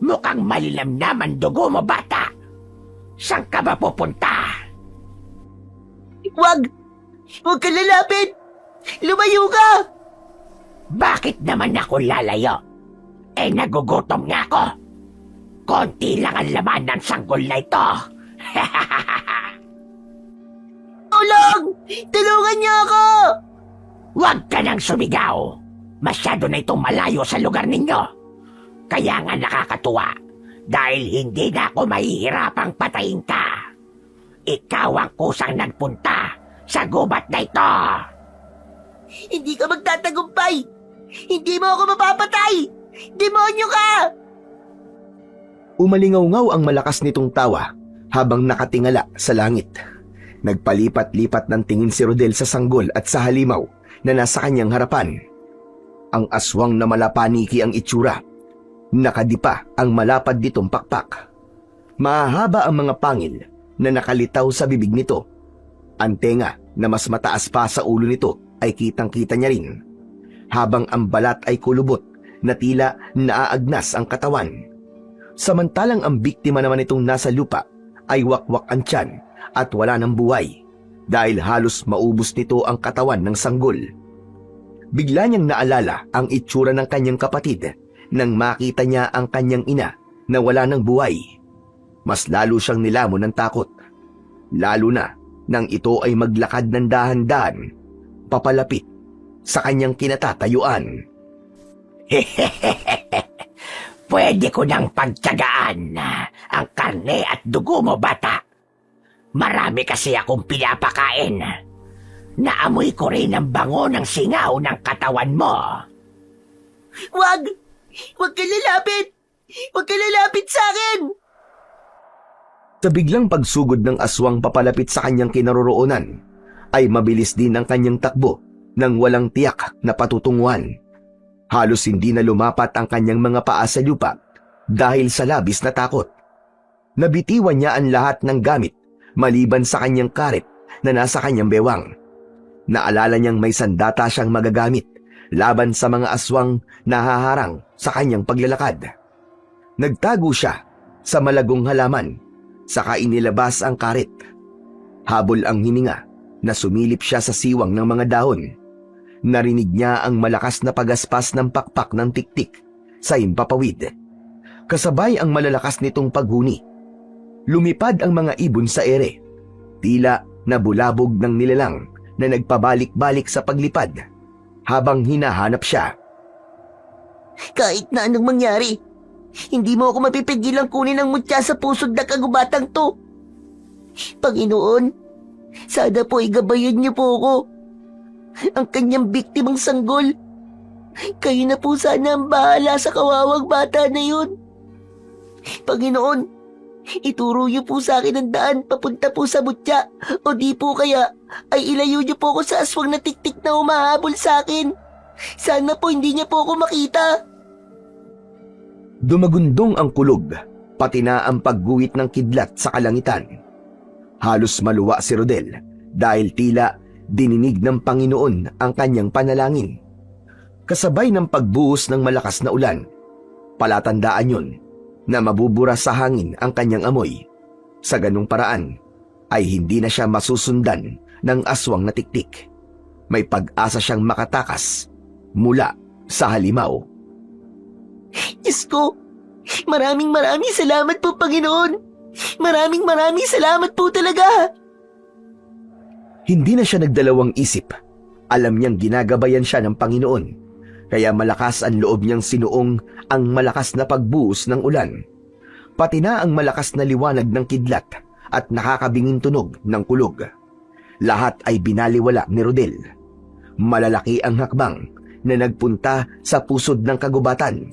Mukhang malinamnam ang dugo mo, bata. Saan ka ba pupunta? Wag! Huwag ka lalapit! Lumayo ka! Bakit naman ako lalayo? Nagugutom nga ako. Konti lang ang laman ng sanggol na ito. Tulong! Tulungan niyo ako! Huwag ka nang sumigaw. Masyado na itong malayo sa lugar ninyo. Kaya nga nakakatuwa dahil hindi na ako mahihirapang patayin ka. Ikaw ang kusang nagpunta sa gubat na ito. Hindi ka magtatagumpay! Hindi mo ako mapapatay! Demonyo ka! Umalingaw-ngaw ang malakas nitong tawa habang nakatingala sa langit. Nagpalipat-lipat ng tingin si Rodel sa sanggol at sa halimaw na nasa kanyang harapan. Ang aswang na malapaniki ang itsura. Nakadipa ang malapad nitong pakpak. Mahahaba ang mga pangil na nakalitaw sa bibig nito. Ang tenga na mas mataas pa sa ulo nito ay kitang-kita niya rin. Habang ang balat ay kulubot na tila naaagnas ang katawan. Samantalang ang biktima naman itong nasa lupa ay wakwak ang tiyan at wala ng buhay dahil halos maubos nito ang katawan ng sanggol. Bigla niyang naalala ang itsura ng kanyang kapatid nang makita niya ang kanyang ina na wala ng buhay. Mas lalo siyang nilamon ng takot, lalo na nang ito ay maglakad ng dahan-dahan papalapit sa kanyang kinatatayuan. Pwede ko nang pagtyagaan ang karne at dugo mo, bata. Marami kasi akong pinapakain. Naamoy ko rin ang bango ng singaw ng katawan mo. Wag! Wag ka lalapit! Wag ka lalapit sa akin! Sa biglang pagsugod ng aswang papalapit sa kanyang kinaroroonan, ay mabilis din ang kanyang takbo nang walang tiyak na patutunguhan. Halos hindi na lumapat ang kanyang mga paa sa lupa dahil sa labis na takot. Nabitiwan niya ang lahat ng gamit maliban sa kanyang karet na nasa kanyang bewang. Naalala niyang may sandata siyang magagamit laban sa mga aswang na haharang sa kanyang paglalakad. Nagtago siya sa malagong halaman, saka inilabas ang karet. Habol ang hininga na sumilip siya sa siwang ng mga dahon. Narinig niya ang malakas na pagaspas ng pakpak ng tiktik sa himpapawid. Kasabay ang malalakas nitong paghuni. Lumipad ang mga ibon sa ere, tila nabulabog ng nilalang na nagpabalik-balik sa paglipad habang hinahanap siya. Kahit na anong mangyari, hindi mo ako mapipigilang kunin ang mutya sa pusod na kagubatang to. Panginoon, sana po igabayan niyo po ako. Ang kanyang biktimang sanggol. Kayo na po sana ang bahala sa kawawang bata na yun. Panginoon, ituro niyo po sa akin ang daan papunta po sa mutya, o di po kaya ay ilayo niyo po ako sa aswang na tiktik na humahabol sa akin. Sana po hindi niya po ako makita. Dumagundong ang kulog, pati na ang pagguhit ng kidlat sa kalangitan. Halos maluwa si Rodel dahil tila dininig ng Panginoon ang kanyang panalangin. Kasabay ng pagbuhos ng malakas na ulan, palatandaan yun na mabubura sa hangin ang kanyang amoy. Sa ganung paraan ay hindi na siya masusundan ng aswang na tiktik. May pag-asa siyang makatakas mula sa halimaw. Diyos ko, maraming salamat po, Panginoon. Maraming salamat po talaga. Hindi na siya nagdalawang isip. Alam niyang ginagabayan siya ng Panginoon, kaya malakas ang loob niyang sinuong ang malakas na pagbuhos ng ulan, pati na ang malakas na liwanag ng kidlat at nakakabinging tunog ng kulog. Lahat ay binaliwala ni Rodel. Malalaki ang hakbang na nagpunta sa pusod ng kagubatan.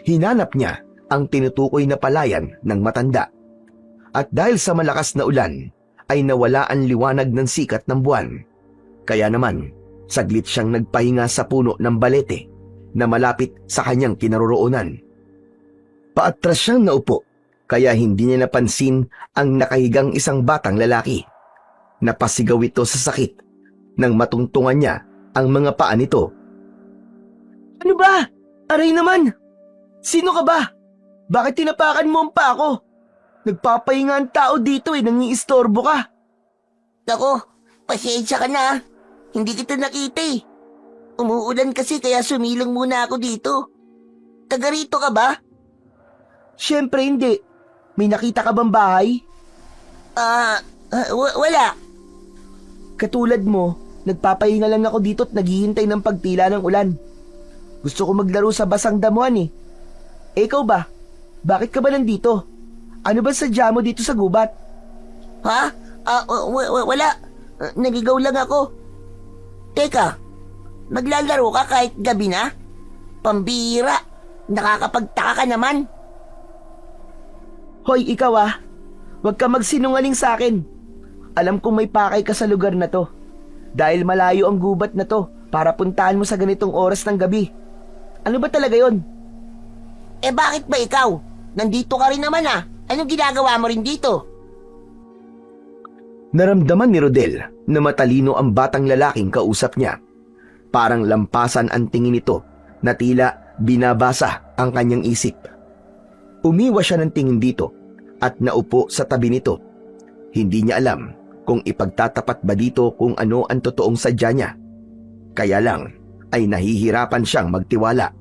Hinanap niya ang tinutukoy na palayan ng matanda. At dahil sa malakas na ulan, ay nawala ang liwanag ng sikat ng buwan. Kaya naman, saglit siyang nagpahinga sa puno ng balete na malapit sa kanyang kinaroroonan. Paatras siyang naupo, kaya hindi niya napansin ang nakahigang isang batang lalaki. Napasigaw ito sa sakit nang matungtungan niya ang mga paa nito. Ano ba? Aray naman! Sino ka ba? Bakit tinapakan mo ang paa ko? Nagpapahinga ang tao dito nangiistorbo ka. Ako, pasensya ka na. Hindi kita nakita Umuulan kasi kaya sumilang muna ako dito. Taga rito ka ba? Siyempre hindi. May nakita ka bang bahay? Wala. Katulad mo, nagpapahinga lang ako dito at naghihintay ng pagtila ng ulan. Gusto ko maglaro sa basang damuhan ikaw ba? Bakit ka ba nandito? Ano ba sadya mo dito sa gubat? Ha? Wala. Naligaw lang ako. Teka, maglalaro ka kahit gabi na? Pambira. Nakakapagtaka ka naman. Hoy, ikaw Huwag ka magsinungaling sa akin. Alam kong may pakay ka sa lugar na to. Dahil malayo ang gubat na to para puntahan mo sa ganitong oras ng gabi. Ano ba talaga yon? Bakit ba ikaw? Nandito ka rin naman Anong ginagawa mo rin dito? Naramdaman ni Rodel na matalino ang batang lalaking kausap niya. Parang lampasan ang tingin nito na tila binabasa ang kanyang isip. Umiwas siya ng tingin dito at naupo sa tabi nito. Hindi niya alam kung ipagtatapat ba dito kung ano ang totoong sadya niya. Kaya lang ay nahihirapan siyang magtiwala.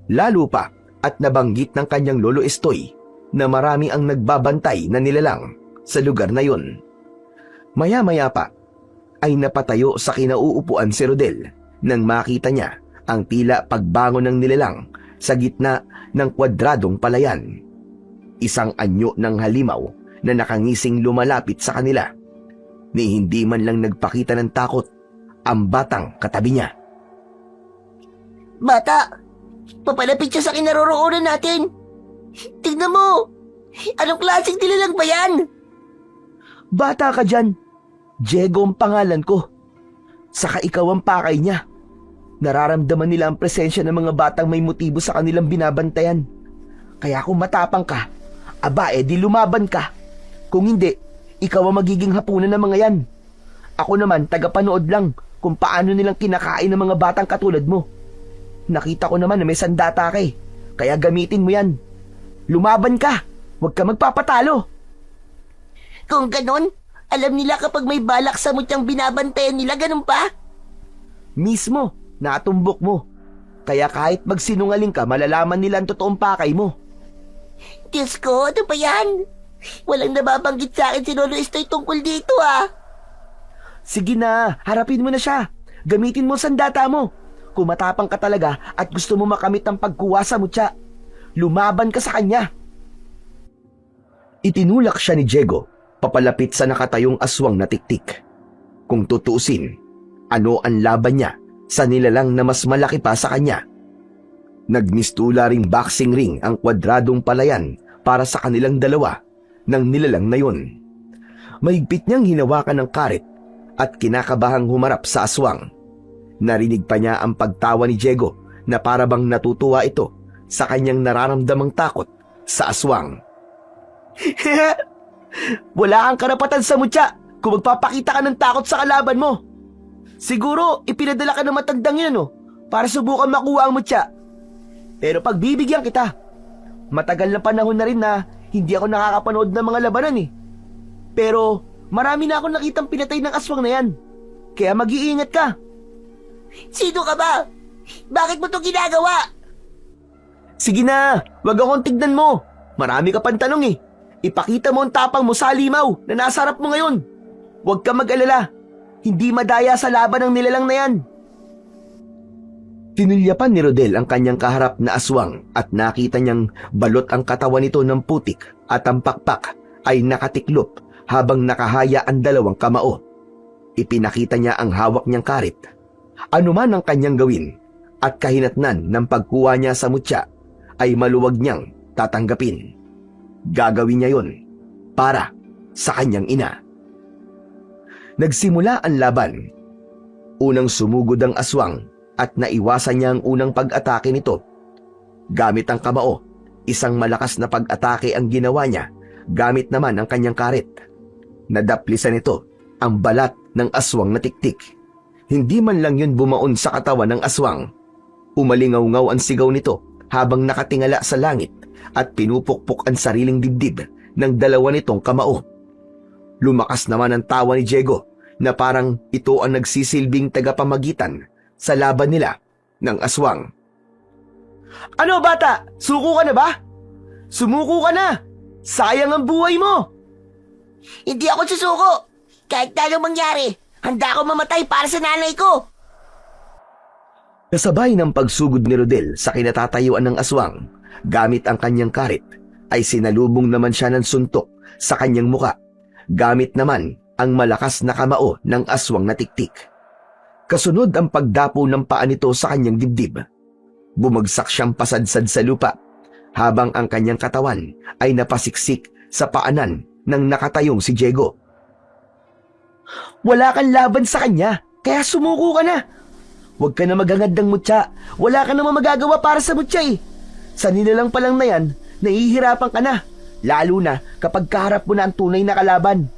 Lalo pa at nabanggit ng kanyang lolo Estoy na marami ang nagbabantay na nilalang sa lugar na yun. Maya-maya pa ay napatayo sa kinauupuan si Rodel nang makita niya ang tila pagbangon ng nilalang sa gitna ng kwadradong palayan. Isang anyo ng halimaw na nakangising lumalapit sa kanila. Ni hindi man lang nagpakita ng takot ang batang katabi niya. Bata! Papalapit siya sa kinaroroonan natin. Tignan mo! Anong klaseng nilalang ba yan? Bata ka dyan. Diego ang pangalan ko. Saka ikaw ang pakay niya. Nararamdaman nila ang presensya ng mga batang may motibo sa kanilang binabantayan. Kaya kung matapang ka, di lumaban ka. Kung hindi, ikaw ang magiging hapunan ng mga yan. Ako naman, tagapanood lang kung paano nilang kinakain ng mga batang katulad mo. Nakita ko naman na may sandata ka eh, kaya gamitin mo yan. Lumaban ka, huwag ka magpapatalo. Kung ganon, alam nila kapag may balak sa mutyang binabantayan nila, ganun pa? Mismo, natumbok mo. Kaya kahit magsinungaling ka, malalaman nila ang totoong pakay mo. Diyos ko, ano ba yan? Walang nababanggit sa akin si Lolo Estoy tungkol dito ah. Sige na, harapin mo na siya. Gamitin mo ang sandata mo. Kung matapang ka talaga at gusto mo makamit ang pagkuha sa mutya, lumaban ka sa kanya. Itinulak siya ni Diego papalapit sa nakatayong aswang na tiktik. Kung tutuusin, ano ang laban niya sa nilalang na mas malaki pa sa kanya? Nagmistula ring boxing ring ang kwadradong palayan para sa kanilang dalawa ng nilalang na yun. Mahigpit niyang hinawakan ng karet at kinakabahang humarap sa aswang. Narinig pa niya ang pagtawa ni Diego na parabang natutuwa ito sa kanyang nararamdamang takot sa aswang. Wala kang karapatan sa mutya kung magpapakita ka ng takot sa kalaban mo. Siguro ipinadala ka ng matandang yun para subukan makuha ang mutya. Pero pagbibigyan kita, matagal na panahon na rin na hindi ako nakakapanood ng mga labanan eh. Pero marami na akong nakitang pinatay ng aswang na yan. Kaya mag-iingat ka. Sino ka ba? Bakit mo to ginagawa? Sige na, wag akong tignan mo. Marami ka pang tanong eh. Ipakita mo ang tapang mo sa halimaw na nasa harap mo ngayon. Huwag ka mag-alala. Hindi madaya sa laban ng nilalang na yan. Tinulyapan ni Rodel ang kanyang kaharap na aswang at nakita niyang balot ang katawan nito ng putik at ang pakpak ay nakatiklop habang nakahaya ang dalawang kamao. Ipinakita niya ang hawak niyang karit. Ano man ang kanyang gawin at kahinatnan ng pagkuha niya sa mutya ay maluwag niyang tatanggapin. Gagawin niya yon para sa kanyang ina. Nagsimula ang laban. Unang sumugod ang aswang at naiwasan niya ang unang pag-atake nito. Gamit ang kamao, isang malakas na pag-atake ang ginawa niya, gamit naman ang kanyang karet. Nadaplisan nito ang balat ng aswang na tiktik. Hindi man lang yun bumaon sa katawan ng aswang. Umalingaw-ngaw ang sigaw nito habang nakatingala sa langit at pinupukpok ang sariling dibdib ng dalawa nitong kamao. Lumakas naman ang tawa ni Diego na parang ito ang nagsisilbing tagapamagitan sa laban nila ng aswang. Ano bata? Suko ka na ba? Sumuko ka na! Sayang ang buhay mo! Hindi ako susuko. Kahit anong mangyari, handa ako mamatay para sa nanay ko. Kasabay ng pagsugod ni Rodel sa kinatatayuan ng aswang, gamit ang kanyang karit, ay sinalubong naman siya ng suntok sa kanyang muka, gamit naman ang malakas na kamao ng aswang na tiktik. Kasunod ang pagdapo ng paa nito sa kanyang dibdib. Bumagsak siyang pasadsad sa lupa, habang ang kanyang katawan ay napasiksik sa paanan ng nakatayong si Diego. Wala kang laban sa kanya, kaya sumuko ka na. Huwag ka na maghangad ng mutya. Wala ka namang magagawa para sa mutya eh. Sa nilalang pa lang na yan, nahihirapan ka na. Lalo na kapag kaharap mo na ang tunay na kalaban.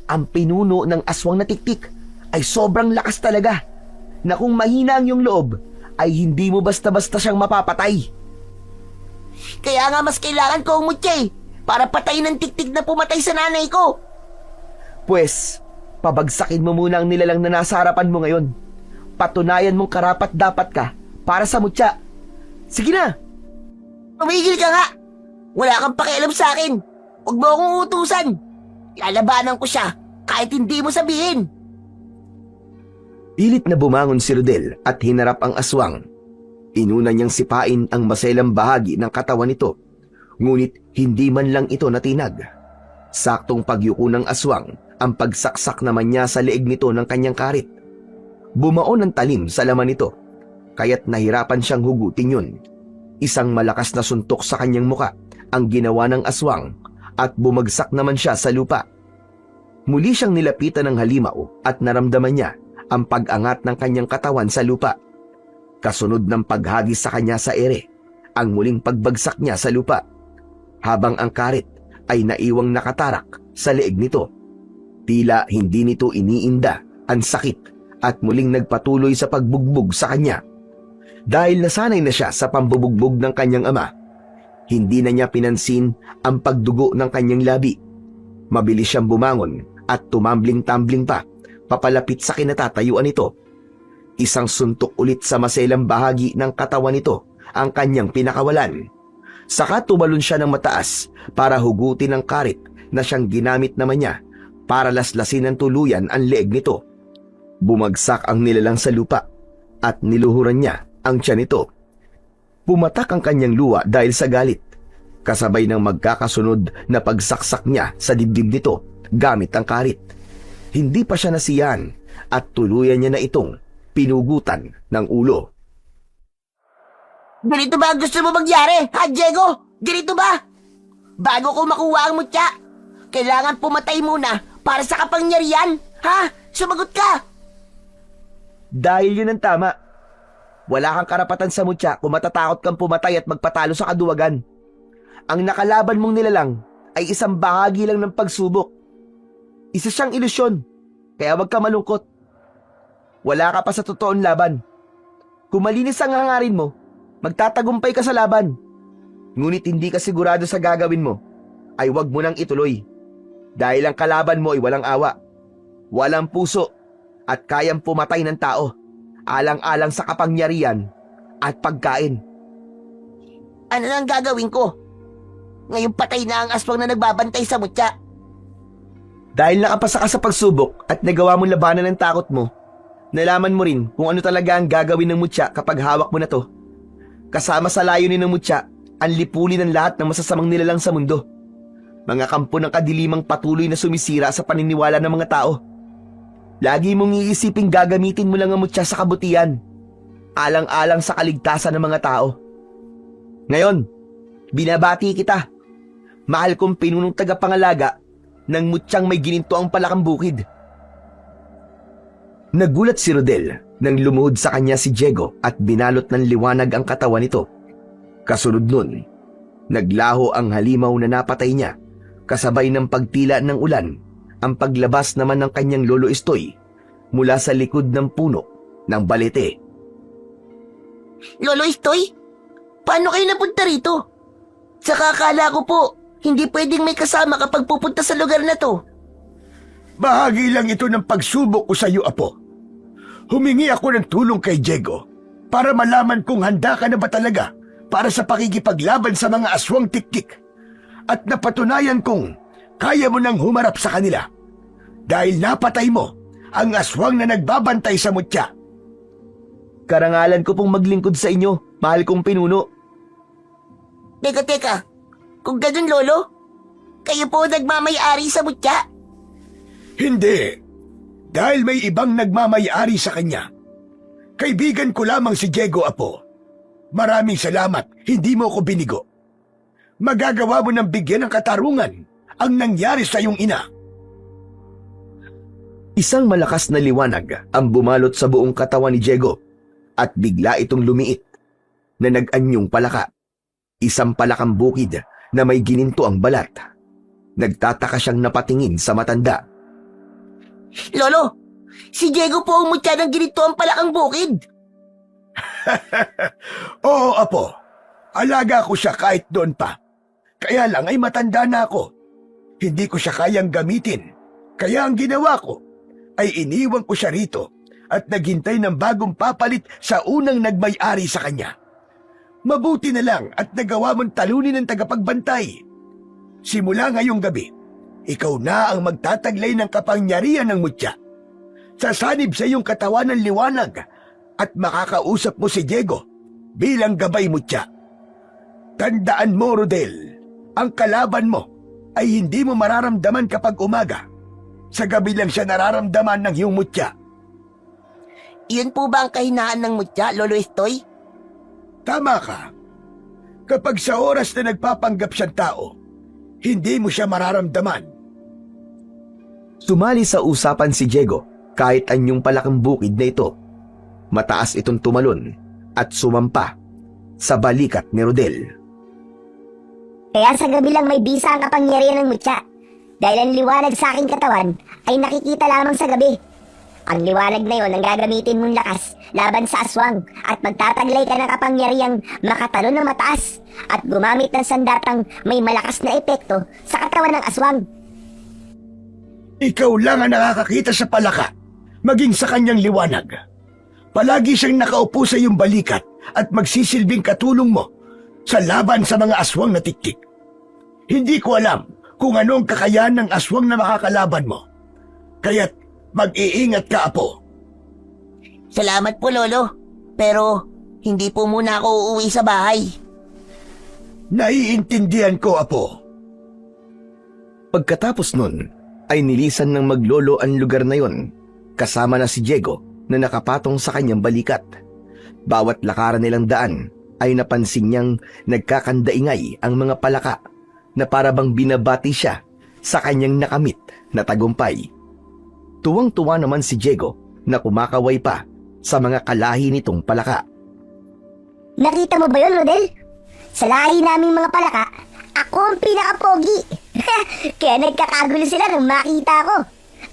Ang pinuno ng aswang na tiktik ay sobrang lakas talaga, na kung mahina ang iyong loob, ay hindi mo basta-basta siyang mapapatay. Kaya nga mas kailangan ko ang mutya eh, para patayin ng tiktik na pumatay sa nanay ko. Pwes, pabagsakin mo muna ang nilalang na nasa harapan mo ngayon. Patunayan mong karapat dapat ka para sa mutya. Sige na! Tumigil ka nga! Wala kang pakialam sa akin. Huwag mo akong utusan. Lalabanan ko siya kahit hindi mo sabihin. Pilit na bumangon si Rodel at hinarap ang aswang. Inuna niyang sipain ang maselang bahagi ng katawan nito, ngunit hindi man lang ito natinag. Saktong pagyuko ng aswang ang pagsaksak naman niya sa leeg nito ng kanyang karit. Bumaon ang talim sa laman nito, kaya't nahirapan siyang hugutin yun. Isang malakas na suntok sa kanyang muka ang ginawa ng aswang at bumagsak naman siya sa lupa. Muli siyang nilapitan ng halimaw at naramdaman niya ang pag-angat ng kanyang katawan sa lupa. Kasunod ng paghagis sa kanya sa ere, ang muling pagbagsak niya sa lupa, habang ang karit ay naiwang nakatarak sa leeg nito. Tila hindi nito iniinda ang sakit at muling nagpatuloy sa pagbugbog sa kanya. Dahil nasanay na siya sa pambubugbog ng kanyang ama, hindi na niya pinansin ang pagdugo ng kanyang labi. Mabilis siyang bumangon at tumambling-tambling pa papalapit sa kinatatayuan nito. Isang suntok ulit sa maselang bahagi ng katawan nito ang kanyang pinakawalan. Saka tumalon siya ng mataas para hugutin ang karit na siyang ginamit naman niya para laslasin ng tuluyan ang leeg nito. Bumagsak ang nilalang sa lupa at niluhuran niya ang tiyan nito. Pumatak ang kanyang luha dahil sa galit, kasabay ng magkakasunod na pagsaksak niya sa dibdib nito gamit ang karit. Hindi pa siya nasiyahan at tuluyan niya na itong pinugutan ng ulo. Ganito ba ang gusto mo mangyari, ha, Diego? Ganito ba? Bago ko makuha ang mutya, kailangan pumatay muna para sa kapangyarihan, ha? Sumagot ka! Dahil yun ang tama. Wala kang karapatan sa mutya kung matatakot kang pumatay at magpatalo sa kaduwagan. Ang nakalaban mong nilalang ay isang bahagi lang ng pagsubok. Isa siyang ilusyon, kaya wag ka malungkot. Wala ka pa sa totoong laban. Kung malinis ang hangarin mo, magtatagumpay ka sa laban. Ngunit hindi ka sigurado sa gagawin mo, ay wag mo nang ituloy. Dahil ang kalaban mo ay walang awa, walang puso, at kayang pumatay ng tao, alang-alang sa kapangyarihan at pagkain. Ano nang gagawin ko? Ngayon patay na ang aswang na nagbabantay sa mutya. Dahil nakapasa ka sa pagsubok at nagawa mong labanan ng takot mo, nalaman mo rin kung ano talaga ang gagawin ng mutya kapag hawak mo na to. Kasama sa layunin ng mutya, ang lipulin ng lahat ng masasamang nilalang sa mundo. Mga kampo ng kadilimang patuloy na sumisira sa paniniwala ng mga tao. Lagi mong iisiping gagamitin mo lang ang mutya sa kabutihan, alang-alang sa kaligtasan ng mga tao. Ngayon, binabati kita. Mahal kong pinunong tagapangalaga ng mutyang may gininto ang palakang bukid. Nagulat si Rodel nang lumuhod sa kanya si Diego at binalot ng liwanag ang katawan nito. Kasunod nun, naglaho ang halimaw na napatay niya, kasabay ng pagtila ng ulan, ang paglabas naman ng kanyang lolo Estoy mula sa likod ng puno ng balete. Lolo Estoy, paano kayo napunta rito? Saka akala ko po, hindi pwedeng may kasama kapag pupunta sa lugar na to. Bahagi lang ito ng pagsubok ko sa iyo, Apo. Humingi ako ng tulong kay Diego para malaman kung handa ka na ba talaga para sa pakikipaglaban sa mga aswang tiktik. At napatunayan kong kaya mo nang humarap sa kanila dahil napatay mo ang aswang na nagbabantay sa mutya. Karangalan ko pong maglingkod sa inyo, mahal kong pinuno. Teka, kung ganun lolo, kayo po nagmamay-ari sa mutya? Hindi, dahil may ibang nagmamay-ari sa kanya. Kaibigan ko lamang si Diego, Apo. Maraming salamat, hindi mo ko binigo. Magagawa mo ng bigyan ng katarungan ang nangyari sa iyong ina. Isang malakas na liwanag ang bumalot sa buong katawan ni Diego at bigla itong lumiit na nag-anyong palaka. Isang palakang bukid na may gininto ang balat. Nagtataka siyang napatingin sa matanda. Lolo, si Diego po ang mutya ng ginito ang palakang bukid. Oo, Apo. Alaga ko siya kahit doon pa. Kaya lang ay matanda na ako. Hindi ko siya kayang gamitin. Kaya ang ginawa ko ay iniwan ko siya rito at naghintay ng bagong papalit sa unang nagmay-ari sa kanya. Mabuti na lang at nagawa mong talunin ng tagapagbantay. Simula ngayong gabi, ikaw na ang magtataglay ng kapangyarihan ng mutya. Sasanib sa iyong katawan ng liwanag at makakausap mo si Diego bilang gabay mutya. Tandaan mo, Rodel, ang kalaban mo ay hindi mo mararamdaman kapag umaga. Sa gabi lang siya nararamdaman ng iyong mutya. Iyon po ba ang kahinaan ng mutya, Lolo Estoy? Tama ka. Kapag sa oras na nagpapanggap siyang tao, hindi mo siya mararamdaman. Sumali sa usapan si Diego kahit anyong palakang bukid na ito. Mataas itong tumalon at sumampa sa balikat ni Rodel. Kaya sa gabi lang may bisa ang kapangyarihan ng mutya. Dahil ang liwanag sa aking katawan ay nakikita lamang sa gabi. Ang liwanag na yon ang gagamitin mong lakas laban sa aswang at magtataglay ka ng kapangyarihang makatalon ng mataas at gumamit ng sandatang may malakas na epekto sa katawan ng aswang. Ikaw lang ang nakakakita sa palaka, maging sa kanyang liwanag. Palagi siyang nakaupo sa iyong balikat at magsisilbing katulong mo sa laban sa mga aswang na tiktik. Hindi ko alam kung anong kakayahan ng aswang na makakalaban mo. Kaya't mag-iingat ka, Apo. Salamat po, Lolo. Pero hindi po muna ako uuwi sa bahay. Naiintindihan ko, Apo. Pagkatapos nun, ay nilisan ng maglolo ang lugar na yon, kasama na si Diego na nakapatong sa kanyang balikat. Bawat lakaran nilang daan ay napansin niyang nagkakandaingay ang mga palaka na para bang binabati siya sa kanyang nakamit na tagumpay. Tuwang-tuwa naman si Diego na kumakaway pa sa mga kalahi nitong palaka. Nakita mo ba yun, Rodel? Sa lahi naming mga palaka, ako ang pinaka-pogi. Kaya nagkakagulo sila nung makita ko.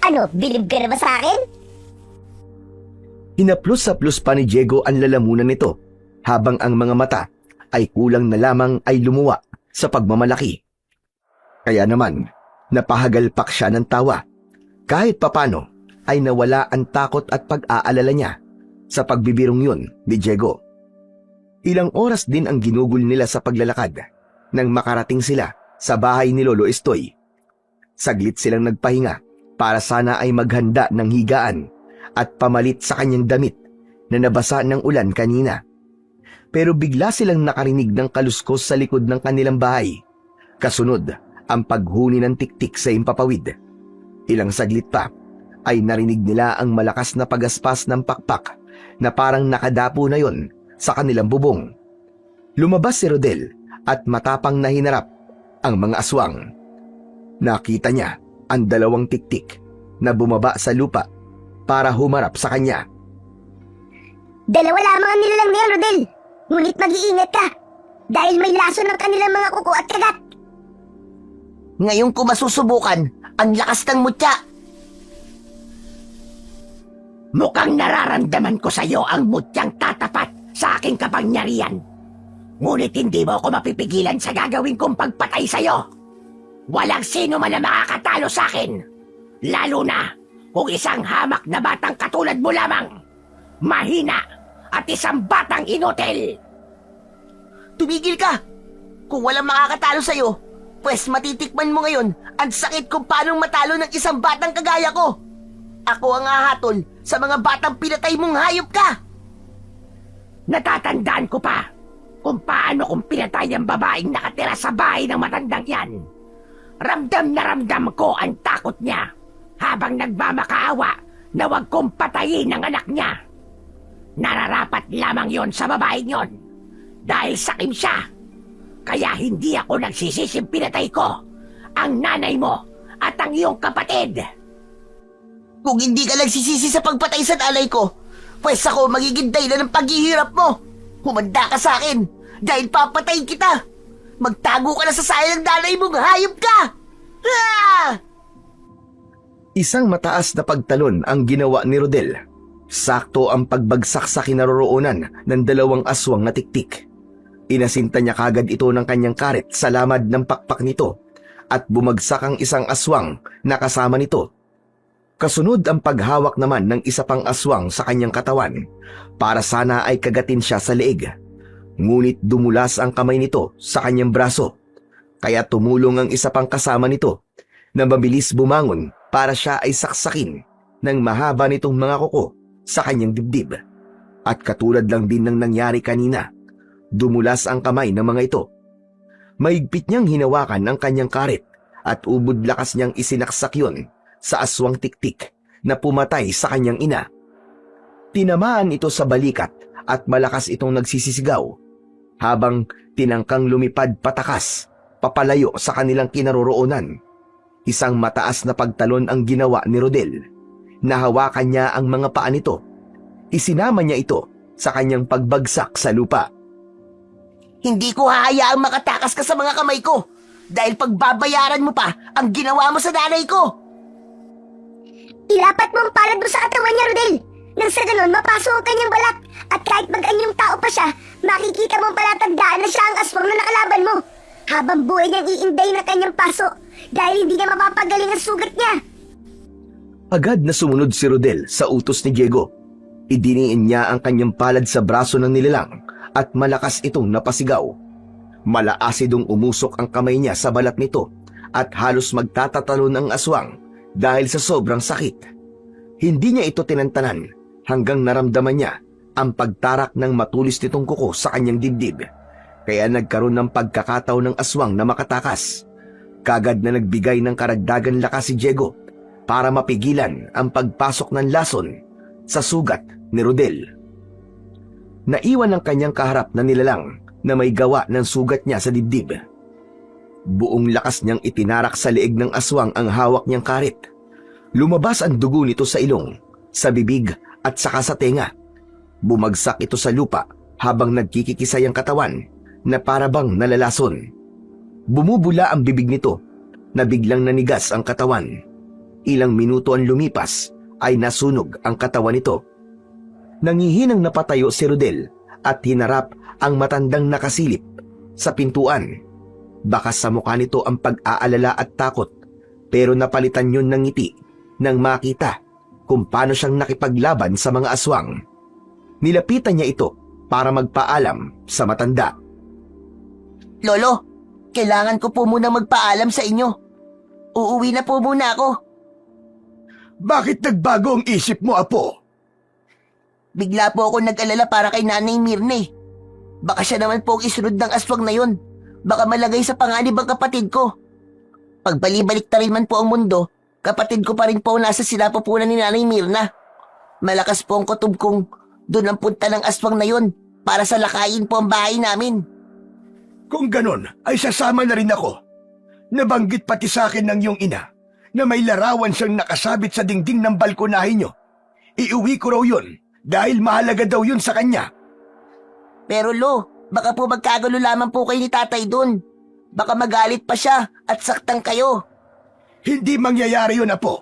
Ano, bilib ka na ba sa akin? Hinaplos-saplos pa ni Diego ang lalamunan nito habang ang mga mata ay kulang na lamang ay lumuwa sa pagmamalaki. Kaya naman, napahagalpak siya ng tawa. Kahit papano ay nawala ang takot at pag-aalala niya sa pagbibirong yun ni Diego. Ilang oras din ang ginugol nila sa paglalakad nang makarating sila sa bahay ni Lolo Estoy. Saglit silang nagpahinga para sana ay maghanda ng higaan at pamalit sa kanyang damit na nabasa ng ulan kanina. Pero bigla silang nakarinig ng kaluskos sa likod ng kanilang bahay. Kasunod ang paghuni ng tiktik sa impapawid. Ilang saglit pa ay narinig nila ang malakas na pagaspas ng pakpak na parang nakadapo na yon sa kanilang bubong. Lumabas si Rodel at matapang na hinarap ang mga aswang. Nakita niya ang dalawang tiktik na bumaba sa lupa para humarap sa kanya. Dalawa lamang ang nilalang na yan, Rodel. Ngunit mag-iingat ka. Dahil may laso ng kanilang mga kuko at kagat. Ngayon ko masusubukan ang lakas ng mutya. Mukhang nararamdaman ko sa iyo ang mutyang tatapat sa aking kapangyarihan. Ngunit hindi mo ako mapipigilan sa gagawin kong pagpatay sa iyo. Walang sino man na makakatalo sa akin. Lalo na kung isang hamak na batang katulad mo lamang. Mahina at isang batang inutil. Tumigil ka! Kung walang makakatalo sa'yo, pues matitikman mo ngayon ang sakit kung paanong matalo ng isang batang kagaya ko. Ako ang hahatol sa mga batang pinatay mong hayop ka! Natatandaan ko pa kung paano kong pinatay ang babaeng nakatira sa bahay ng matandang yan. Ramdam na ramdam ko ang takot niya habang nagmamakaawa na wag kong patayin ang anak niya. Nararapat lamang yon sa babaeng yon dahil sakim siya. Kaya hindi ako nagsisising pinatay ko ang nanay mo at ang iyong kapatid. Kung hindi ka nagsisisi sa pagpatay sa nanay ko, pues ako magiging dahilan ng paghihirap mo. Humanda ka sa akin dahil papatayin kita. Magtago ka na sa sayang ng nanay mong hayop ka! Ah! Isang mataas na pagtalon ang ginawa ni Rodel. Sakto ang pagbagsak sa kinaroroonan ng dalawang aswang na tiktik. Inasinta niya kagad ito ng kanyang karet sa lamad ng pakpak nito at bumagsak ang isang aswang na kasama nito. Kasunod ang paghawak naman ng isa pang aswang sa kanyang katawan para sana ay kagatin siya sa leeg. Ngunit dumulas ang kamay nito sa kanyang braso, kaya tumulong ang isa pang kasama nito na mabilis bumangon para siya ay saksakin ng mahaba nitong mga kuko sa kanyang dibdib. At katulad lang din ng nangyari kanina, dumulas ang kamay ng mga ito. Maigpit niyang hinawakan ang kanyang karet at ubod lakas niyang isinaksak yun sa aswang tiktik na pumatay sa kanyang ina. Tinamaan ito sa balikat at malakas itong nagsisisigaw habang tinangkang lumipad patakas papalayo sa kanilang kinaroroonan. Isang mataas na pagtalon ang ginawa ni Rodel. Nahawakan niya ang mga paa nito. Isinama niya ito sa kanyang pagbagsak sa lupa. Hindi ko hahayaang makatakas ka sa mga kamay ko. dahil pagbabayaran mo pa ang ginawa mo sa nanay ko. Ilapat mo ang palad mo sa katawan niya, Rodel. Nang sa ganon, mapasok ang kanyang balat. At kahit mag-anyong tao pa siya, makikita mong palatandaan na siya ang aswang na nakalaban mo. Habang buhay niyang iinday na kanyang paso dahil hindi niya mapapagaling ang sugat niya. Agad na sumunod si Rodel sa utos ni Diego. Idiniin niya ang kanyang palad sa braso ng nilalang at malakas itong napasigaw. Malaasidong umusok ang kamay niya sa balat nito at halos magtatatalon ang aswang dahil sa sobrang sakit. Hindi niya ito tinantanan hanggang naramdaman niya ang pagtarak ng matulis nitong kuko sa kanyang dibdib. Kaya nagkaroon ng pagkakataon ng aswang na makatakas. Kagad na nagbigay ng karagdagan lakas si Diego para mapigilan ang pagpasok ng lason sa sugat ni Rodel. Naiwan ang kanyang kaharap na nilalang na may gawa ng sugat niya sa dibdib. Buong lakas niyang itinarak sa leeg ng aswang ang hawak niyang karit. Lumabas ang dugo nito sa ilong, sa bibig at saka sa tenga. Bumagsak ito sa lupa habang nagkikikisay ang katawan na parabang nalalason. Bumubula ang bibig nito na biglang nanigas ang katawan. Ilang minuto ang lumipas ay nasunog ang katawan nito. Nangihinang napatayo si Rodel at hinarap ang matandang nakasilip sa pintuan. Bakas sa mukha nito ang pag-aalala at takot, pero napalitan yun ng ngiti nang makita kung paano siyang nakipaglaban sa mga aswang. Nilapitan niya ito para magpaalam sa matanda. Lolo, kailangan ko po muna magpaalam sa inyo. Uuwi na po muna ako. Bakit nagbago ang isip mo, Apo? Bigla po ako nag-alala para kay Nanay Mirna. Baka siya naman po ang isunod ng aswang na yun. Baka malagay sa panganib ang kapatid ko. Pagbalibalik ta rin man po ang mundo, kapatid ko pa rin po nasa sinapupunan ni Nanay Mirna. Malakas po ang kutob kong doon ang punta ng aswang na yun para salakayin po ang bahay namin. Kung ganon, ay sasama na rin ako. Nabanggit pati sa akin ng iyong ina na may larawan siyang nakasabit sa dingding ng balkonahe niyo. Iuwi ko raw yun dahil mahalaga daw yun sa kanya. Pero Lo, baka po magkagulo lamang po kayo ni tatay doon. Baka magalit pa siya at saktan kayo. Hindi mangyayari yun, Apo.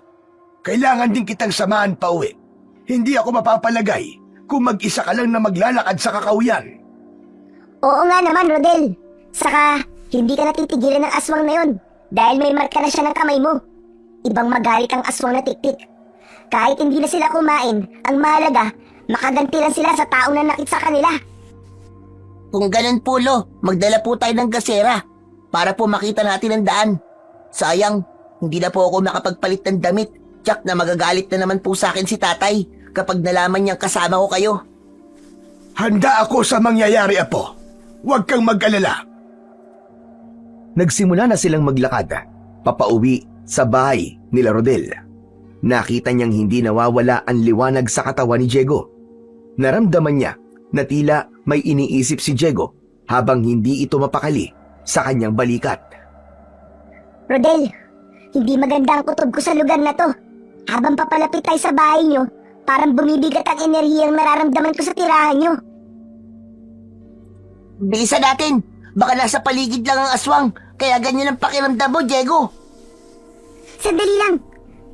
Kailangan din kitang samahan pa uwi. Hindi ako mapapalagay kung mag-isa ka lang na maglalakad sa kakauyan. Oo nga naman, Rodel. Saka, hindi ka natitigilan ng aswang na yun dahil may marka na siya ng kamay mo. Ibang magalit ang aswang na tiktik. Kahit hindi na sila kumain, ang mahalaga, makaganti lang sila sa taong nanakit sa kanila. Kung ganun po Lo, magdala po tayo ng gasera para po makita natin ang daan. Sayang, hindi na po ako makapagpalit ng damit. Tsak na magagalit na naman po sa akin si tatay kapag nalaman niyang kasama ko kayo. Handa ako sa mangyayari, Apo. Huwag kang mag-alala. Nagsimula na silang maglakad, papauwi sa bahay nila Rodel. Nakita niyang hindi nawawala ang liwanag sa katawan ni Diego. Naramdaman niya na tila may iniisip si Diego habang hindi ito mapakali sa kanyang balikat. Rodel, hindi maganda ang kutob ko sa lugar na to. Habang papalapit tayo sa bahay niyo, parang bumibigat ang enerhiyang nararamdaman ko sa tirahan niyo. Bilisan natin! Baka nasa paligid lang ang aswang, kaya ganyan ang pakiramdam mo, Diego. Sandali lang,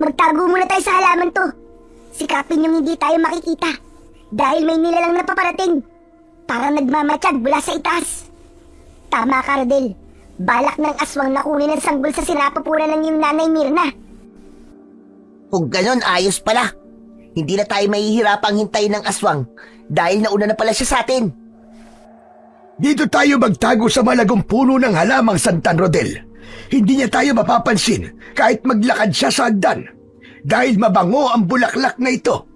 magtago muna tayo sa halaman to. Sikapin yung hindi tayo makikita dahil may nilalang na paparating. Parang nagmamatsyag mula sa itaas. Tama ka, Rodel. Balak ng aswang na kunin ang sanggol sa sinapupunan ng iyong Nanay Mirna. Kung ganon, ayos pala. Hindi na tayo mahihirapang hintayin ng aswang dahil nauna na pala siya sa atin. Dito tayo magtago sa malagong puno ng halamang Santan Rodel. Hindi niya tayo mapapansin kahit maglakad siya sa hagdan dahil mabango ang bulaklak na ito.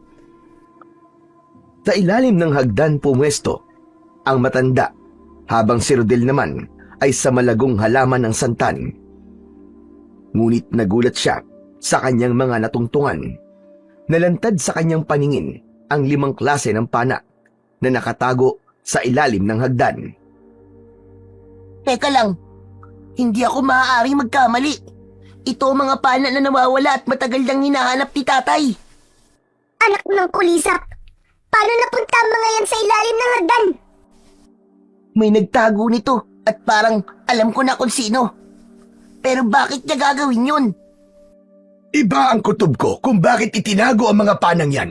Sa ilalim ng hagdan pumwesto ang matanda habang si Rodel naman ay sa malagong halaman ng santan. Ngunit nagulat siya sa kanyang mga natungtungan. Nalantad sa kanyang paningin ang 5 klase ng pana na nakatago sa ilalim ng hagdan. Teka lang, hindi ako maaaring magkamali. Ito ang mga pana na nawawala at matagal nang hinahanap ni tatay. Anak ng kulisap, paano napunta ang mga yan sa ilalim ng hagdan? May nagtago nito at parang alam ko na kung sino. Pero bakit niya gagawin yun? Iba ang kutob ko kung bakit itinago ang mga panang yan.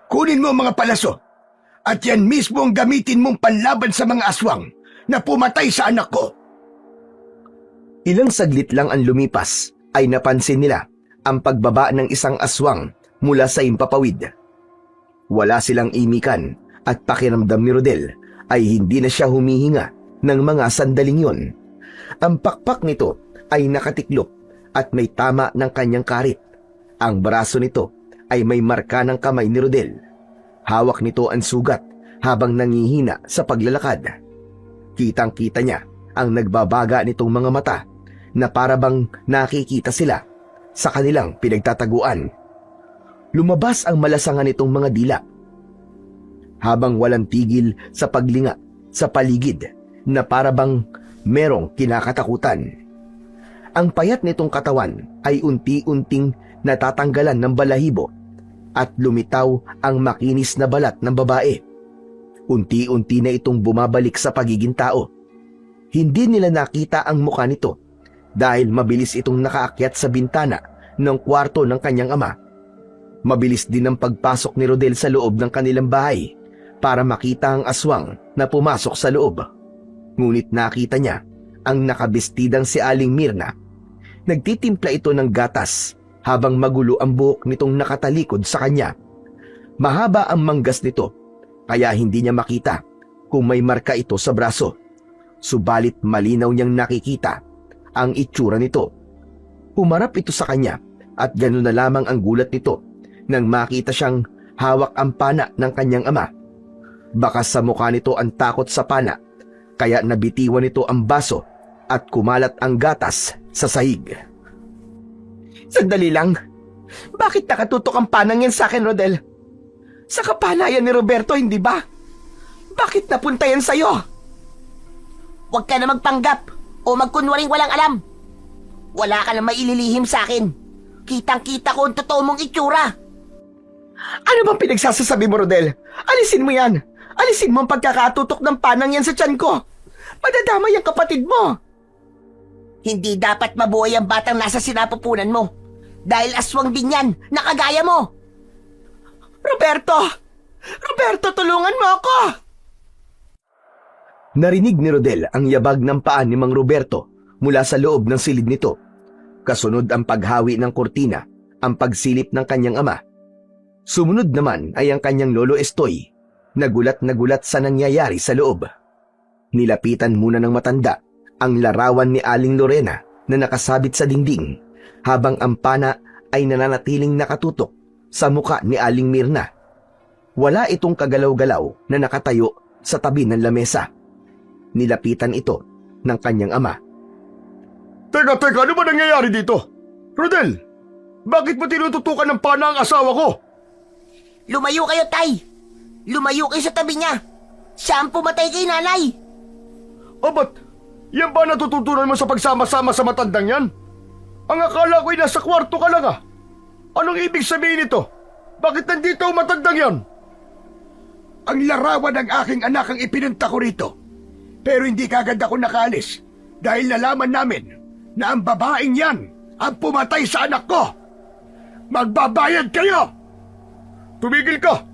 Kunin mo ang mga palaso at yan mismo ang gamitin mong panlaban sa mga aswang na pumatay sa anak ko. Ilang saglit lang ang lumipas ay napansin nila ang pagbaba ng isang aswang mula sa impapawid. Wala silang imikan at pakiramdam ni Rodel ay hindi na siya humihinga ng mga sandaling yon. Ang pakpak nito ay nakatiklop at may tama ng kanyang karit. Ang braso nito ay may marka ng kamay ni Rodel. Hawak nito ang sugat habang nangihina sa paglalakad. Kitang-kita niya ang nagbabaga nitong mga mata na parabang nakikita sila sa kanilang pinagtataguan. Lumabas ang malasangan nitong mga dila. Habang walang tigil sa paglinga sa paligid na parabang merong kinakatakutan. Ang payat nitong katawan ay unti-unting natatanggalan ng balahibo at lumitaw ang makinis na balat ng babae. Unti-unti na itong bumabalik sa pagiging tao. Hindi nila nakita ang mukha nito dahil mabilis itong nakaakyat sa bintana ng kwarto ng kanyang ama. Mabilis din ang pagpasok ni Rodel sa loob ng kanilang bahay para makita ang aswang na pumasok sa loob. Ngunit nakita niya ang nakabestidang si Aling Mirna. Nagtitimpla ito ng gatas habang magulo ang buhok nitong nakatalikod sa kanya. Mahaba ang manggas nito kaya hindi niya makita kung may marka ito sa braso. Subalit malinaw niyang nakikita ang itsura nito. Humarap ito sa kanya at gano'n na lamang ang gulat nito nang makita siyang hawak ang pana ng kanyang ama. Baka sa mukha nito ang takot sa pana kaya nabitiwan nito ang baso at kumalat ang gatas sa sahig. Sandali lang. Bakit nakatutok ang panang yan sa akin, Rodel? Sa kapanayan ni Roberto, hindi ba? Bakit napunta yan sa'yo? Huwag ka na magpanggap o magkunwaring walang alam. Wala ka na maililihim sa akin. Kitang-kita ko ang totoo mong itsura. Ano bang pinagsasasabi mo, Rodel? Alisin mo yan. Alisin mo ang pagkakatutok ng panang yan sa tiyan ko. Madadamay ang kapatid mo. Hindi dapat mabuhay ang batang nasa sinapupunan mo. Dahil aswang din yan, nakagaya mo. Roberto! Roberto, tulungan mo ako! Narinig ni Rodel ang yabag ng paa ni Mang Roberto mula sa loob ng silid nito. Kasunod ang paghawi ng kurtina, ang pagsilip ng kanyang ama. Sumunod naman ay ang kanyang lolo Estoy, nagulat sa nangyayari sa loob. Nilapitan muna ng matanda ang larawan ni Aling Lorena na nakasabit sa dingding, habang ang pana ay nananatiling nakatutok sa muka ni Aling Mirna. Wala itong kagalaw-galaw na nakatayo sa tabi ng lamesa. Nilapitan ito ng kanyang ama. Teka, ano ba nangyayari dito? Rodel, bakit mo tinututukan ng pana ang asawa ko? Lumayo kayo, Tay. Lumayo kayo sa tabi niya. Siya ang pumatay kay nanay. O ba't yan ba natututunan mo sa pagsama-sama sa matandang yan? Ang akala ko'y nasa kwarto ka lang ah. Anong ibig sabihin nito? Bakit nandito ang matandang yan? Ang larawan ng aking anak ang ipinunta ko rito. Pero hindi kagad ako nakaalis dahil nalaman namin na ang babaeng yan ang pumatay sa anak ko. Magbabayad kayo! Tumigil ka!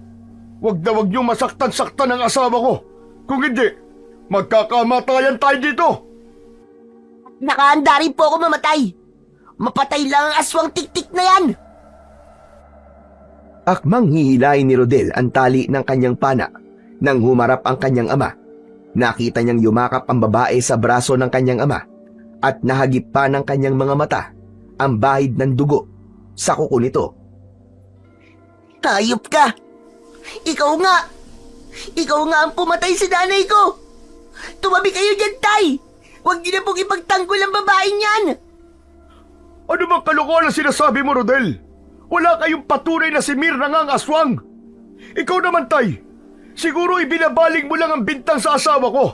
Huwag na huwag niyong masaktan-saktan ang asawa ko. Kung hindi, magkakamatayan tayo dito. Nakahanda rin po ako mamatay. Mapatay lang ang aswang tik-tik na yan. Akmang hihilain ni Rodel ang tali ng kanyang pana nang humarap ang kanyang ama. Nakita niyang yumakap ang babae sa braso ng kanyang ama at nahagip pa ng kanyang mga mata ang bahid ng dugo sa kuko nito. Hayop ka! Ikaw nga! Ikaw nga ang pumatay sa nanay ko! Tumabi kayo dyan, Tay! Huwag niyo na pong ipagtanggol ang babaeng yan! Ano bang kalokohan ang sinasabi mo, Rodel? Wala kayong patunay na si Mirna nga ang aswang. Ikaw naman, Tay. Siguro ibinabaling mo lang ang bintang sa asawa ko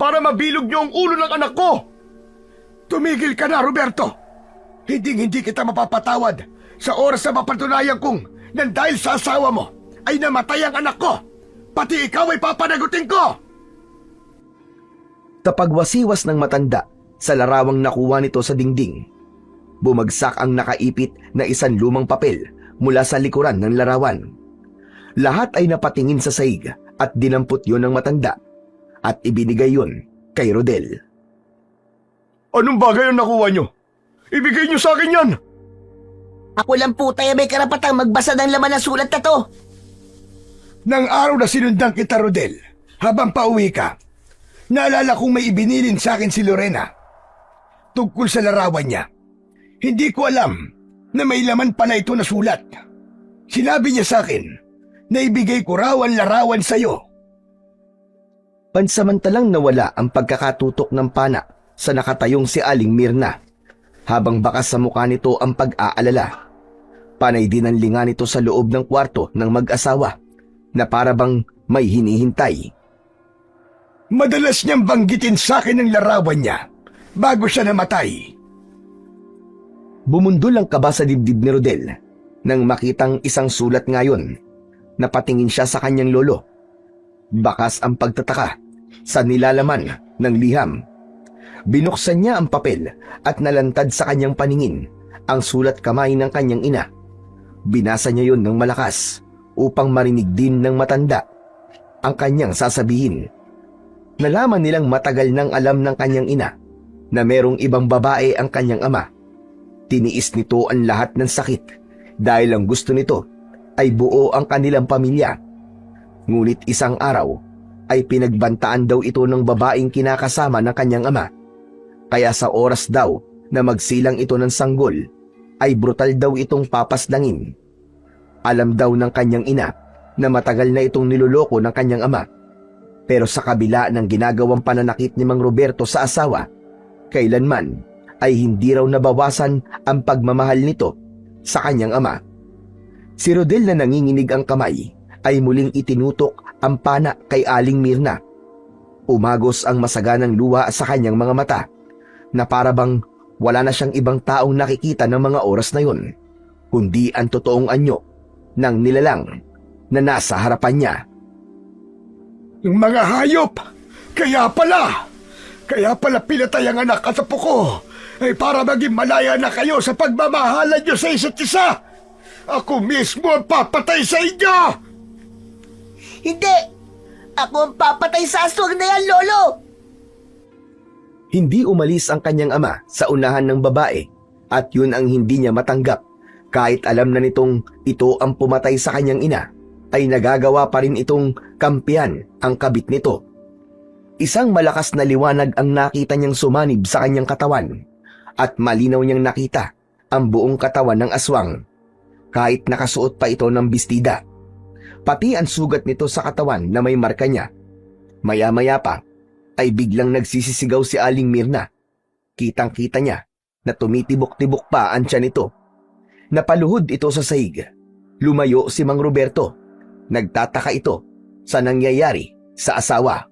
para mabilog niyo ang ulo ng anak ko. Tumigil ka na, Roberto. Hindi kita mapapatawad sa oras na mapatunayan kong nang dahil sa asawa mo ay namatay ang anak ko. Pati ikaw ay papanagutin ko. Tapagwasiwas ng matanda, sa larawang nakuha nito sa dingding. Bumagsak ang nakaipit na isang lumang papel mula sa likuran ng larawan. Lahat ay napatingin sa sahig at dinampot yon ng matanda at ibinigay yon kay Rodel. Anong bagay ang nakuha nyo? Ibigay nyo sa akin yan! Ako lang po tayo may karapatang magbasa ng laman ng sulat na to. Nang araw na sinundan kita, Rodel, habang pauwi ka, naalala kong may ibinilin sa akin si Lorena tungkol sa larawan niya. Hindi ko alam na may laman pala ito na sulat. Sinabi niya sa akin na ibigay ko raw ang larawan sa'yo. Pansamantalang nawala ang pagkakatutok ng pana sa nakatayong si Aling Mirna, habang bakas sa mukha nito ang pag-aalala. Panay din ang linga nito sa loob ng kwarto ng mag-asawa na para bang may hinihintay. Madalas niyang banggitin sa akin ang larawan niya bago siya namatay. Bumundol ang kaba sa dibdib ni Rodel nang makitang isang sulat ngayon. Napatingin siya sa kanyang lolo. Bakas ang pagtataka sa nilalaman ng liham. Binuksan niya ang papel at nalantad sa kanyang paningin ang sulat kamay ng kanyang ina. Binasa niya yon ng malakas upang marinig din ng matanda ang kanyang sasabihin. Nalaman nilang matagal nang alam ng kanyang ina na merong ibang babae ang kanyang ama. Tiniis nito ang lahat ng sakit dahil ang gusto nito ay buo ang kanilang pamilya. Ngunit isang araw ay pinagbantaan daw ito ng babaeng kinakasama ng kanyang ama. Kaya sa oras daw na magsilang ito ng sanggol, ay brutal daw itong papaslangin. Alam daw ng kanyang ina na matagal na itong niloloko ng kanyang ama. Pero sa kabila ng ginagawang pananakit ni Mang Roberto sa asawa, kailanman ay hindi raw nabawasan ang pagmamahal nito sa kanyang ama. Si Rodel na nanginginig ang kamay ay muling itinutok ang pana kay Aling Mirna. Umagos ang masaganang luha sa kanyang mga mata na parabang wala na siyang ibang taong nakikita ng mga oras na yun, kundi ang totoong anyo ng nilalang na nasa harapan niya. Yung mga hayop! Kaya pala pinatay ang anak at apo ko ay para maging malaya na kayo sa pagmamahalan niyo sa isa't isa. Ako mismo ang papatay sa inyo! Hindi! Ako ang papatay sa aswang na yan, Lolo! Hindi umalis ang kanyang ama sa unahan ng babae at yun ang hindi niya matanggap. Kahit alam na nitong ito ang pumatay sa kanyang ina, ay nagagawa pa rin itong kampiyan ang kabit nito. Isang malakas na liwanag ang nakita niyang sumanib sa kanyang katawan at malinaw niyang nakita ang buong katawan ng aswang kahit nakasuot pa ito ng bestida. Pati ang sugat nito sa katawan na may marka niya. Maya-maya pa ay biglang nagsisisigaw si Aling Mirna. Kitang-kita niya na tumitibok-tibok pa ang tiyan nito. Napaluhod ito sa sahig. Lumayo si Mang Roberto. Nagtataka ito sa nangyayari sa asawa.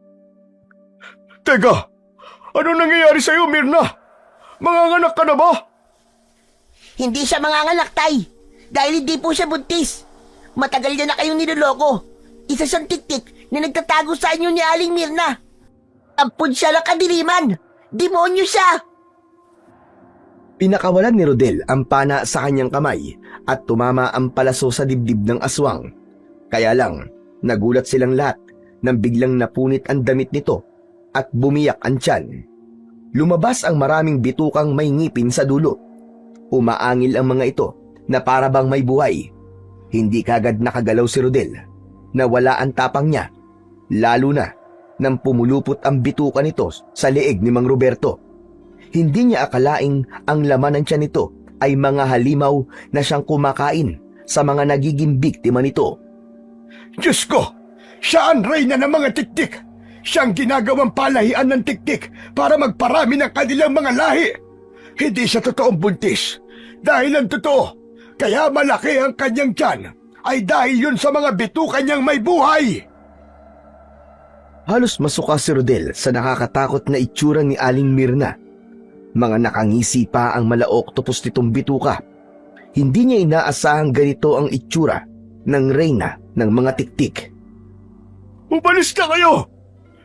Teka! Ano nangyayari sa'yo, Mirna? Manganganak ka na ba? Hindi siya manganganak, Tay. Dahil hindi po siya buntis. Matagal niya na kayong niloloko. Isa siyang tiktik na nagtatago sa inyo ni Aling Mirna. Ampun siya lang kadiliman. Demonyo siya. Pinakawalan ni Rodel ang pana sa kanyang kamay at tumama ang palaso sa dibdib ng aswang. Kaya lang, nagulat silang lahat nang biglang napunit ang damit nito at bumiyak ang tiyan. Lumabas ang maraming bitukang may ngipin sa dulo. Umaangil ang mga ito na para bang may buhay. Hindi kagad nakagalaw si Rodel na wala ang tapang niya, lalo na nang pumulupot ang bituka nito sa leeg ni Mang Roberto. Hindi niya akalaing ang laman ng tiyan nito ay mga halimaw na siyang kumakain sa mga nagiging biktima nito. Diyos ko! Siya ang reyna ng mga tiktik! Siyang ginagawang palahian ng tiktik para magparami ng kanilang mga lahi! Hindi siya totoong buntis. Dahil ang totoo, kaya malaki ang kanyang tiyan ay dahil yun sa mga bituka niyang may buhay! Halos masuka si Rodel sa nakakatakot na itsura ni Aling Mirna. Mga nakangisi pa ang malaok tupos nitong bituka. Hindi niya inaasahang ganito ang itsura ng reyna ng mga tiktik. Umalis na kayo!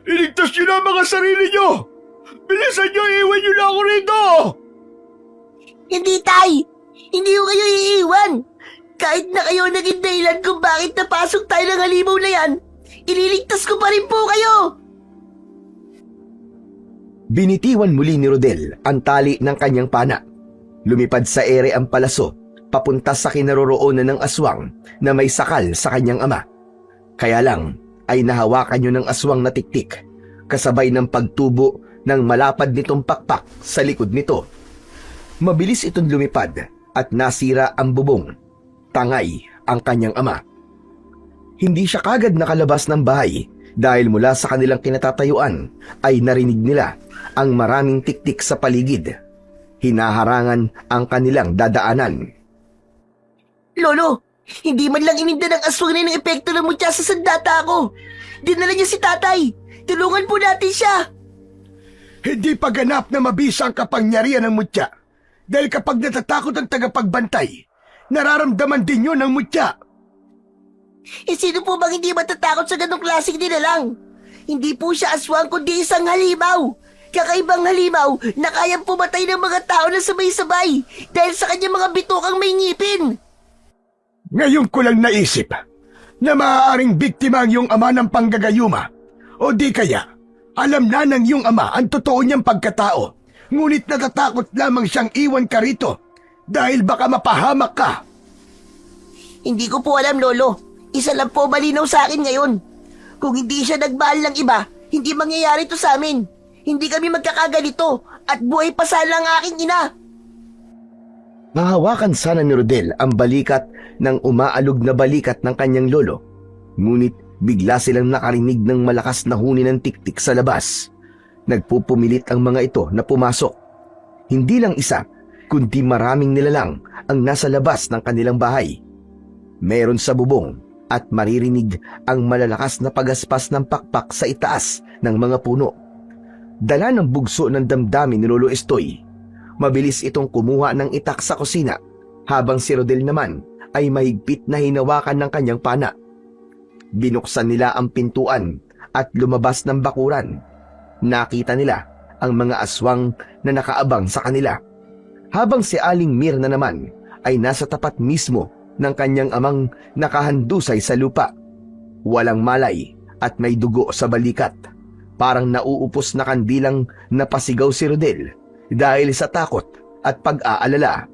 Iligtas niyo na ang mga sarili niyo! Bilisan niyo, iwan niyo na ako rito! Hindi, Tay! Hindi ko kayo iiwan! Kahit na kayo naging dahilan kung bakit napasok tayo ng halimaw na yan, ililigtas ko pa rin po kayo! Binitiwan muli ni Rodel ang tali ng kanyang pana. Lumipad sa ere ang palaso, papunta sa kinaroroonan ng aswang na may sakal sa kanyang ama. Kaya lang ay nahawakan yun ng aswang na tiktik, kasabay ng pagtubo ng malapad nitong pakpak sa likod nito. Mabilis itong lumipad at nasira ang bubong. Tangay ang kanyang ama. Hindi siya kagad nakalabas ng bahay dahil mula sa kanilang kinatatayuan ay narinig nila ang maraming tiktik sa paligid. Hinaharangan ang kanilang dadaanan. Lolo, hindi man lang ininda ng aswang na ng epekto ng mutya sa sandata ko. Dinala niya si tatay. Tulungan po natin siya. Hindi pa ganap na mabisa ang kapangyarihan ng mutya. Dahil kapag natatakot ang tagapagbantay, nararamdaman din yun ng mutya. Sino po bang hindi matatakot sa ganong klaseng nilalang? Hindi po siya aswang kundi isang halimaw. Kakaibang halimaw na kayang pumatay ng mga tao na sabay-sabay dahil sa kanyang mga bitukang may ngipin. Ngayon ko lang naisip na maaaring biktima ang iyong ama ng panggagayuma. O di kaya, alam na ng iyong ama ang totoo niyang pagkatao. Ngunit natatakot lamang siyang iwan ka rito dahil baka mapahamak ka. Hindi ko po alam, Lolo. Isa lang po malinaw sa akin ngayon. Kung hindi siya nagmahal ng iba, hindi mangyayari to sa amin. Hindi kami magkakaganito at buhay pa sana ang aking ina. Mahawakan sana ni Rodel ang balikat ng umaalog na balikat ng kanyang lolo. Ngunit bigla silang nakarinig ng malakas na huni ng tiktik sa labas. Nagpupumilit ang mga ito na pumasok. Hindi lang isa, kundi maraming nilalang ang nasa labas ng kanilang bahay. Meron sa bubong at maririnig ang malalakas na pagaspas ng pakpak sa itaas ng mga puno. Dala ng bugso ng damdamin ni Lolo Estoy. Mabilis itong kumuha ng itak sa kusina habang si Rodel naman ay mahigpit na hinawakan ng kanyang pana. Binuksan nila ang pintuan at lumabas ng bakuran. Nakita nila ang mga aswang na nakaabang sa kanila. Habang si Aling Mirna naman ay nasa tapat mismo ng kanyang amang nakahandusay sa lupa. Walang malay at may dugo sa balikat. Parang nauupos na kandilang napasigaw si Rodel dahil sa takot at pag-aalala.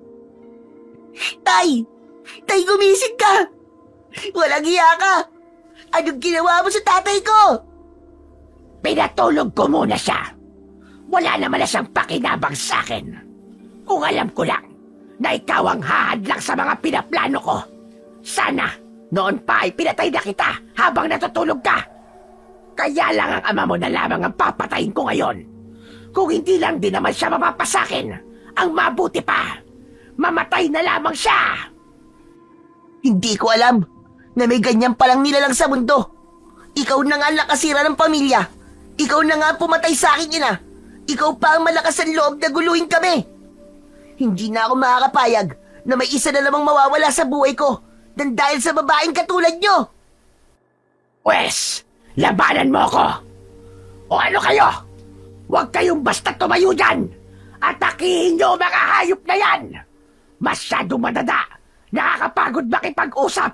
Tay! Tay, gumising ka! Walang hiya ka! Anong ginawa mo sa tatay ko? Pinatulog ko muna siya. Wala naman na siyang pakinabang sa akin. Kung alam ko lang na ikaw ang hahadlang sa mga pinaplano ko, sana noon pa ay pinatay na kita habang natutulog ka. Kaya lang ang ama mo na lamang ang papatayin ko ngayon. Kung hindi lang din naman siya mapapasakin, ang mabuti pa, mamatay na lamang siya. Hindi ko alam na may ganyan palang nilalang sa mundo. Ikaw na nga ang nakasira ng pamilya. Ikaw na nga ang pumatay sa aking ina. Ikaw pa ang malakas ang loob na guluhin kami. Hindi na ako makakapayag na may isa na namang mawawala sa buhay ko nang dahil sa babaeng katulad nyo. Wes, labanan mo ako. O ano kayo? Huwag kayong basta tumayo dyan. Atakihin nyo mga hayop na yan. Masyadong madada. Nakakapagod makipag-usap.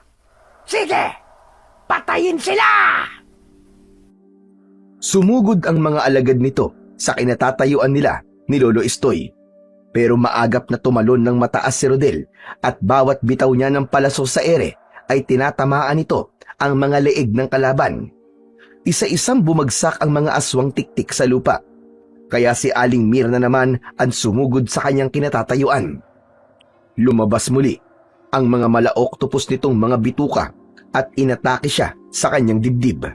Sige, patayin sila! Sumugod ang mga alagad nito sa kinatatayuan nila ni Lolo Estoy. Pero maagap na tumalon ng mataas si Rodel at bawat bitaw niya ng palaso sa ere ay tinatamaan nito ang mga leeg ng kalaban. Isa-isang bumagsak ang mga aswang tiktik sa lupa. Kaya si Aling Mirna naman ang sumugod sa kanyang kinatatayuan. Lumabas muli ang mga mala-oktopus nitong mga bituka at inatake siya sa kanyang dibdib.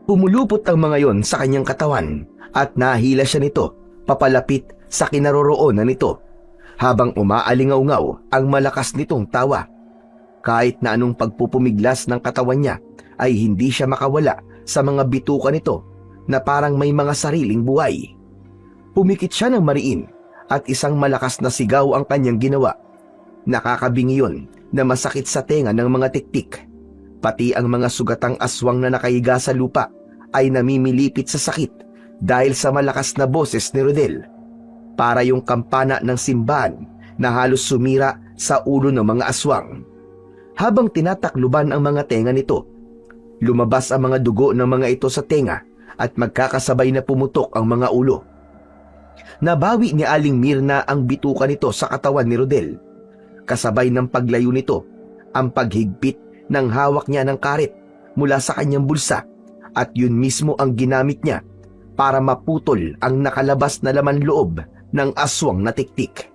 Pumulupot ang mga yon sa kanyang katawan at nahila siya nito papalapit sa kinaroroonan nito habang umaalingaw-ngaw ang malakas nitong tawa. Kahit na anong pagpupumiglas ng katawan niya ay hindi siya makawala sa mga bituka nito na parang may mga sariling buhay. Pumikit siya ng mariin at isang malakas na sigaw ang kanyang ginawa. Nakakabingi yun na masakit sa tenga ng mga tiktik. Pati ang mga sugatang aswang na nakahiga sa lupa ay namimilipit sa sakit dahil sa malakas na boses ni Rodel, para yung kampana ng simbahan na halos sumira sa ulo ng mga aswang. Habang tinatakluban ang mga tenga nito, lumabas ang mga dugo ng mga ito sa tenga at magkakasabay na pumutok ang mga ulo. Nabawi ni Aling Mirna ang bituka nito sa katawan ni Rodel. Kasabay ng paglayo nito, ang paghigpit ng hawak niya ng karet mula sa kanyang bulsa, at yun mismo ang ginamit niya para maputol ang nakalabas na laman loob ng aswang na tiktik.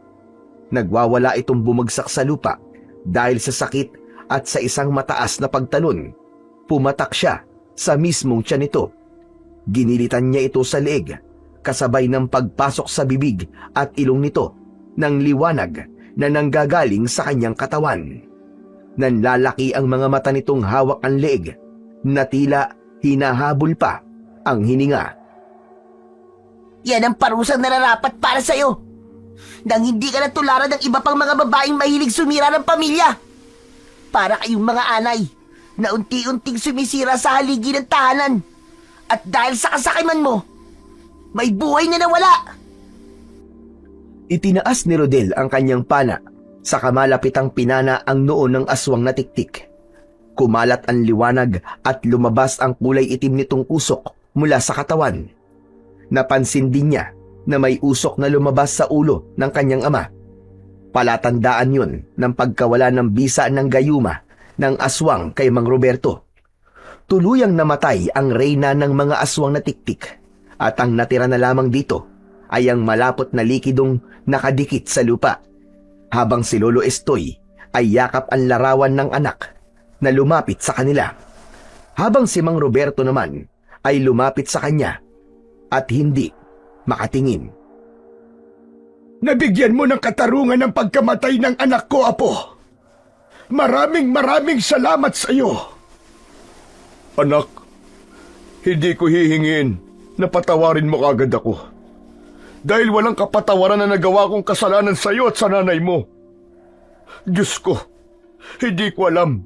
Nagwawala itong bumagsak sa lupa dahil sa sakit at sa isang mataas na pagtalon. Pumatak siya sa mismong tiyan nito. Ginilitan niya ito sa leeg, kasabay ng pagpasok sa bibig at ilong nito ng liwanag na nanggagaling sa kanyang katawan. Nanlalaki ang mga mata nitong hawak ang leeg na tila hinahabol pa ang hininga. Yan ang parusang nararapat para sa'yo. Nang hindi ka natularan ng iba pang mga babaeng mahilig sumira ng pamilya. Para kayong mga anay na unti-unting sumisira sa haligi ng tahanan. At dahil sa kasakiman mo, may buhay na nawala. Itinaas ni Rodel ang kanyang pana, sa kamalapitang pinana ang noo ng aswang na tiktik. Kumalat ang liwanag at lumabas ang kulay itim nitong usok mula sa katawan. Napansin din niya na may usok na lumabas sa ulo ng kanyang ama. Palatandaan yun ng pagkawala ng bisa ng gayuma ng aswang kay Mang Roberto. Tuluyang namatay ang reyna ng mga aswang na tiktik, at ang natira na lamang dito ay ang malapot na likidong nakadikit sa lupa, habang si Lolo Estoy ay yakap ang larawan ng anak na lumapit sa kanila, habang si Mang Roberto naman ay lumapit sa kanya at hindi makatingin. Nabigyan mo ng katarungan ng pagkamatay ng anak ko, Apo. Maraming salamat sa iyo. Anak, hindi ko hihingin na patawarin mo agad ako. Dahil walang kapatawaran na nagawa kong kasalanan sa iyo at sa nanay mo. Diyos ko, hindi ko alam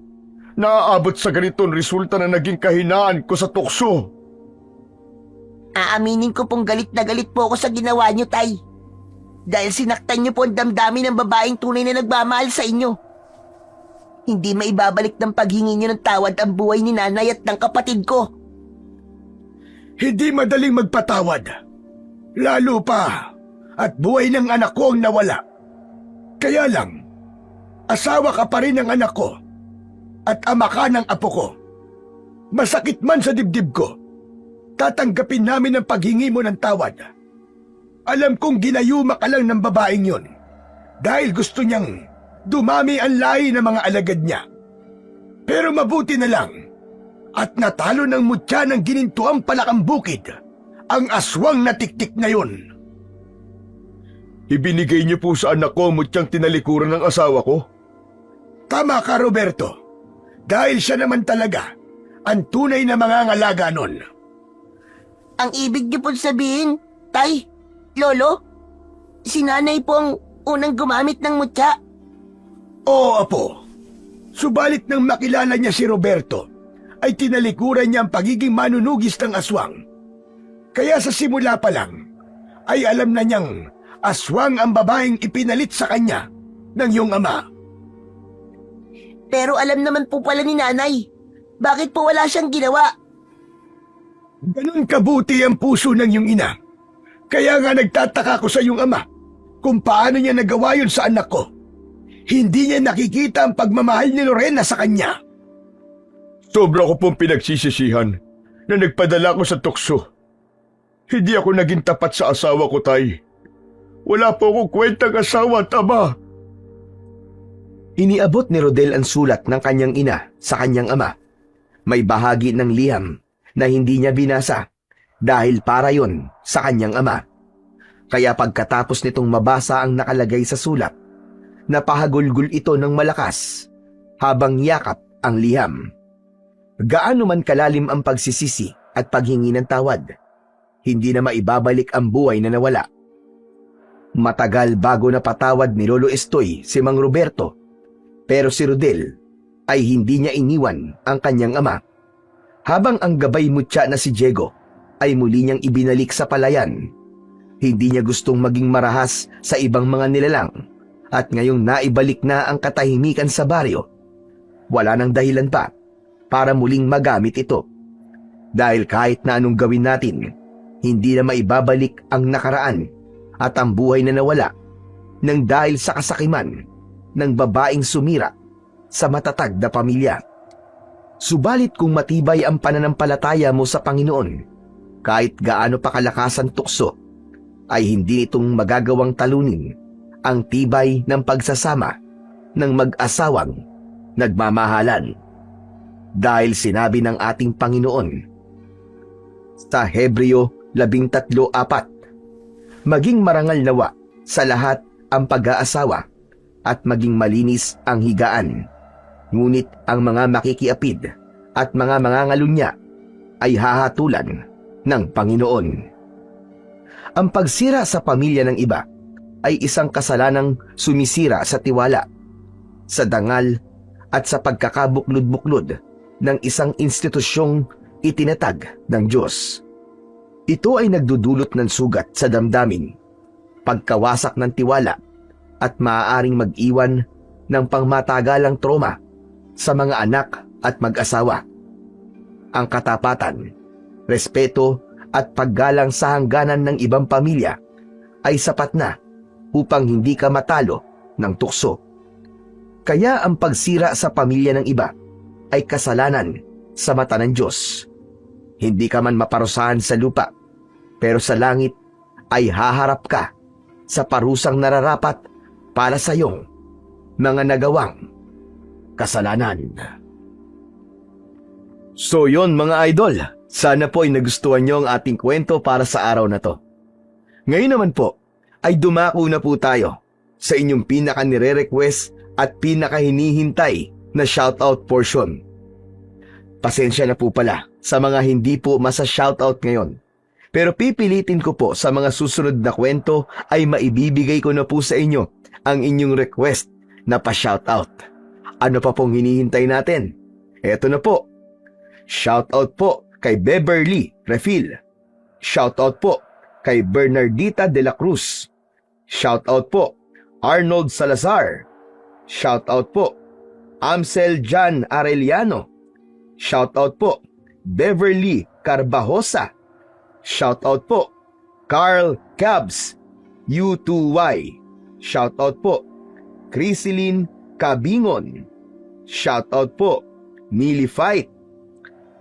na aabot sa ganitong resulta na naging kahinaan ko sa tukso. Aaminin ko pong galit na galit po ako sa ginawa niyo, Tay. Dahil sinaktan niyo po ang damdamin ng babaeng tunay na nagmamahal sa inyo. Hindi maibabalik ng paghingi niyo ng tawad ang buhay ni nanay at ng kapatid ko. Hindi madaling magpatawad. Lalo pa at buhay ng anak ko ang nawala. Kaya lang, asawa ka pa rin ng anak ko at ama ka ng apo ko. Masakit man sa dibdib ko, tatanggapin namin ang paghingi mo ng tawad. Alam kong ginayuma ka lang ng babaeng yon dahil gusto niyang dumami ang lahi ng mga alagad niya. Pero mabuti na lang at natalo ng mutya ng ginintuang palakang bukid ang aswang na tiktik na yon. Ibinigay niyo po sa anak ko mutyang tinalikuran ng asawa ko? Tama ka, Roberto. Dahil siya naman talaga ang tunay na mangangalaga nun. Ang ibig niyo po sabihin, Tay, Lolo, si nanay po ang unang gumamit ng mutya. Oo, Apo. Subalit nang makilala niya si Roberto, ay tinalikuran niya ang pagiging manunugis ng aswang. Kaya sa simula pa lang, ay alam na niyang aswang ang babaeng ipinalit sa kanya ng iyong ama. Pero alam naman po pala ni nanay, bakit po wala siyang ginawa? Ganun kabuti ang puso ng iyong ina. Kaya nga nagtataka ko sa iyong ama kung paano niya nagawa yun sa anak ko. Hindi niya nakikita ang pagmamahal ni Lorena sa kanya. Sobra ko pong pinagsisisihan na nagpadala ko sa tukso. Hindi ako naging tapat sa asawa ko, Tay. Wala po akong kwentang asawa at ama. Iniabot ni Rodel ang sulat ng kanyang ina sa kanyang ama. May bahagi ng liham na hindi niya binasa dahil para yon sa kanyang ama. Kaya pagkatapos nitong mabasa ang nakalagay sa sulat, napahagulgol ito ng malakas habang yakap ang liham. Gaano man kalalim ang pagsisisi at paghingi ng tawad, hindi na maibabalik ang buhay na nawala. Matagal bago napatawad ni Lolo Estoy si Mang Roberto, pero si Rodel ay hindi niya iniwan ang kanyang ama. Habang ang gabay mutya na si Diego ay muli niyang ibinalik sa palayan. Hindi niya gustong maging marahas sa ibang mga nilalang at ngayong naibalik na ang katahimikan sa baryo, wala nang dahilan pa para muling magamit ito. Dahil kahit na anong gawin natin, hindi na maibabalik ang nakaraan at ang buhay na nawala nang dahil sa kasakiman ng babaeng sumira sa matatag na pamilya. Subalit kung matibay ang pananampalataya mo sa Panginoon, kahit gaano pa kalakas ang tukso, ay hindi itong magagawang talunin ang tibay ng pagsasama ng mag-asawang nagmamahalan. Dahil sinabi ng ating Panginoon sa Hebreo 13:4, maging marangal nawa sa lahat ang pag-aasawa at maging malinis ang higaan. Ngunit ang mga makikiapid at mga mangangalunya ay hahatulan ng Panginoon. Ang pagsira sa pamilya ng iba ay isang kasalanang sumisira sa tiwala, sa dangal at sa pagkakabuklod-buklod ng isang institusyong itinatag ng Diyos. Ito ay nagdudulot ng sugat sa damdamin, pagkawasak ng tiwala at maaaring mag-iwan ng pangmatagalang trauma sa mga anak at mag-asawa. Ang katapatan, respeto at paggalang sa hangganan ng ibang pamilya ay sapat na upang hindi ka matalo ng tukso. Kaya ang pagsira sa pamilya ng iba ay kasalanan sa mata ng Diyos. Hindi ka man maparusahan sa lupa, pero sa langit ay haharap ka sa parusang nararapat para sa iyong mga nagawang kasalanan. So yon mga idol, sana po ay nagustuhan nyo ang ating kwento para sa araw na to. Ngayon naman po, ay dumako na po tayo sa inyong pinaka-nire-request at pinaka-hinihintay na shoutout portion. Pasensya na po pala sa mga hindi po masa-shoutout ngayon. Pero pipilitin ko po sa mga susunod na kwento ay maibibigay ko na po sa inyo ang inyong request na pa-shoutout. Ano pa pong hinihintay natin? Eto na po. Shoutout po kay Beverly Refil. Shoutout po kay Bernardita de la Cruz. Shoutout po Arnold Salazar. Shoutout po Amsel Jan Arellano. Shoutout po Beverly Carbajosa. Shoutout po Carl Cabs U2Y. Shoutout po Criseline Cabingon. Shoutout po Nili Fight.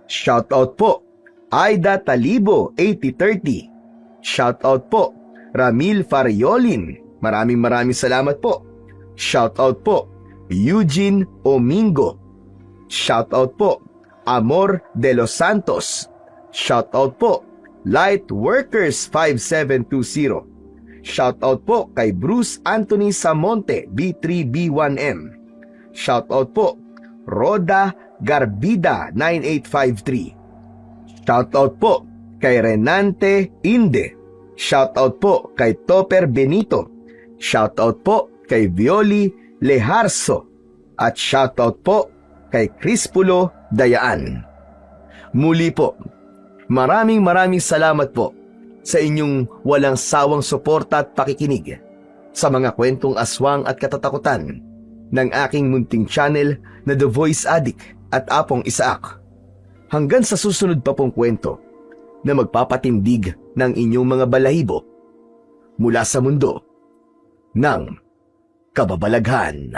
Shoutout po Aida Talibo 8030. Shoutout po Ramil Fariolin. Maraming salamat po. Shoutout po Eugene Omingo. Shoutout po Amor de los Santos. Shoutout po Light Workers 5720. Shoutout po kay Bruce Anthony Samonte B3B1M. Shoutout po Roda Garbida 9853. Shoutout po kay Renante Inde. Shoutout po kay Topper Benito. Shoutout po kay Violi Leharso. At shoutout po kay Crispulo Dayaan. Muli po, maraming salamat po sa inyong walang sawang suporta at pakikinig sa mga kwentong aswang at katatakutan ng aking munting channel na The Voice Addict at Apong Isaak. Hanggang sa susunod pa pong kwento na magpapatindig ng inyong mga balahibo mula sa mundo ng kababalaghan.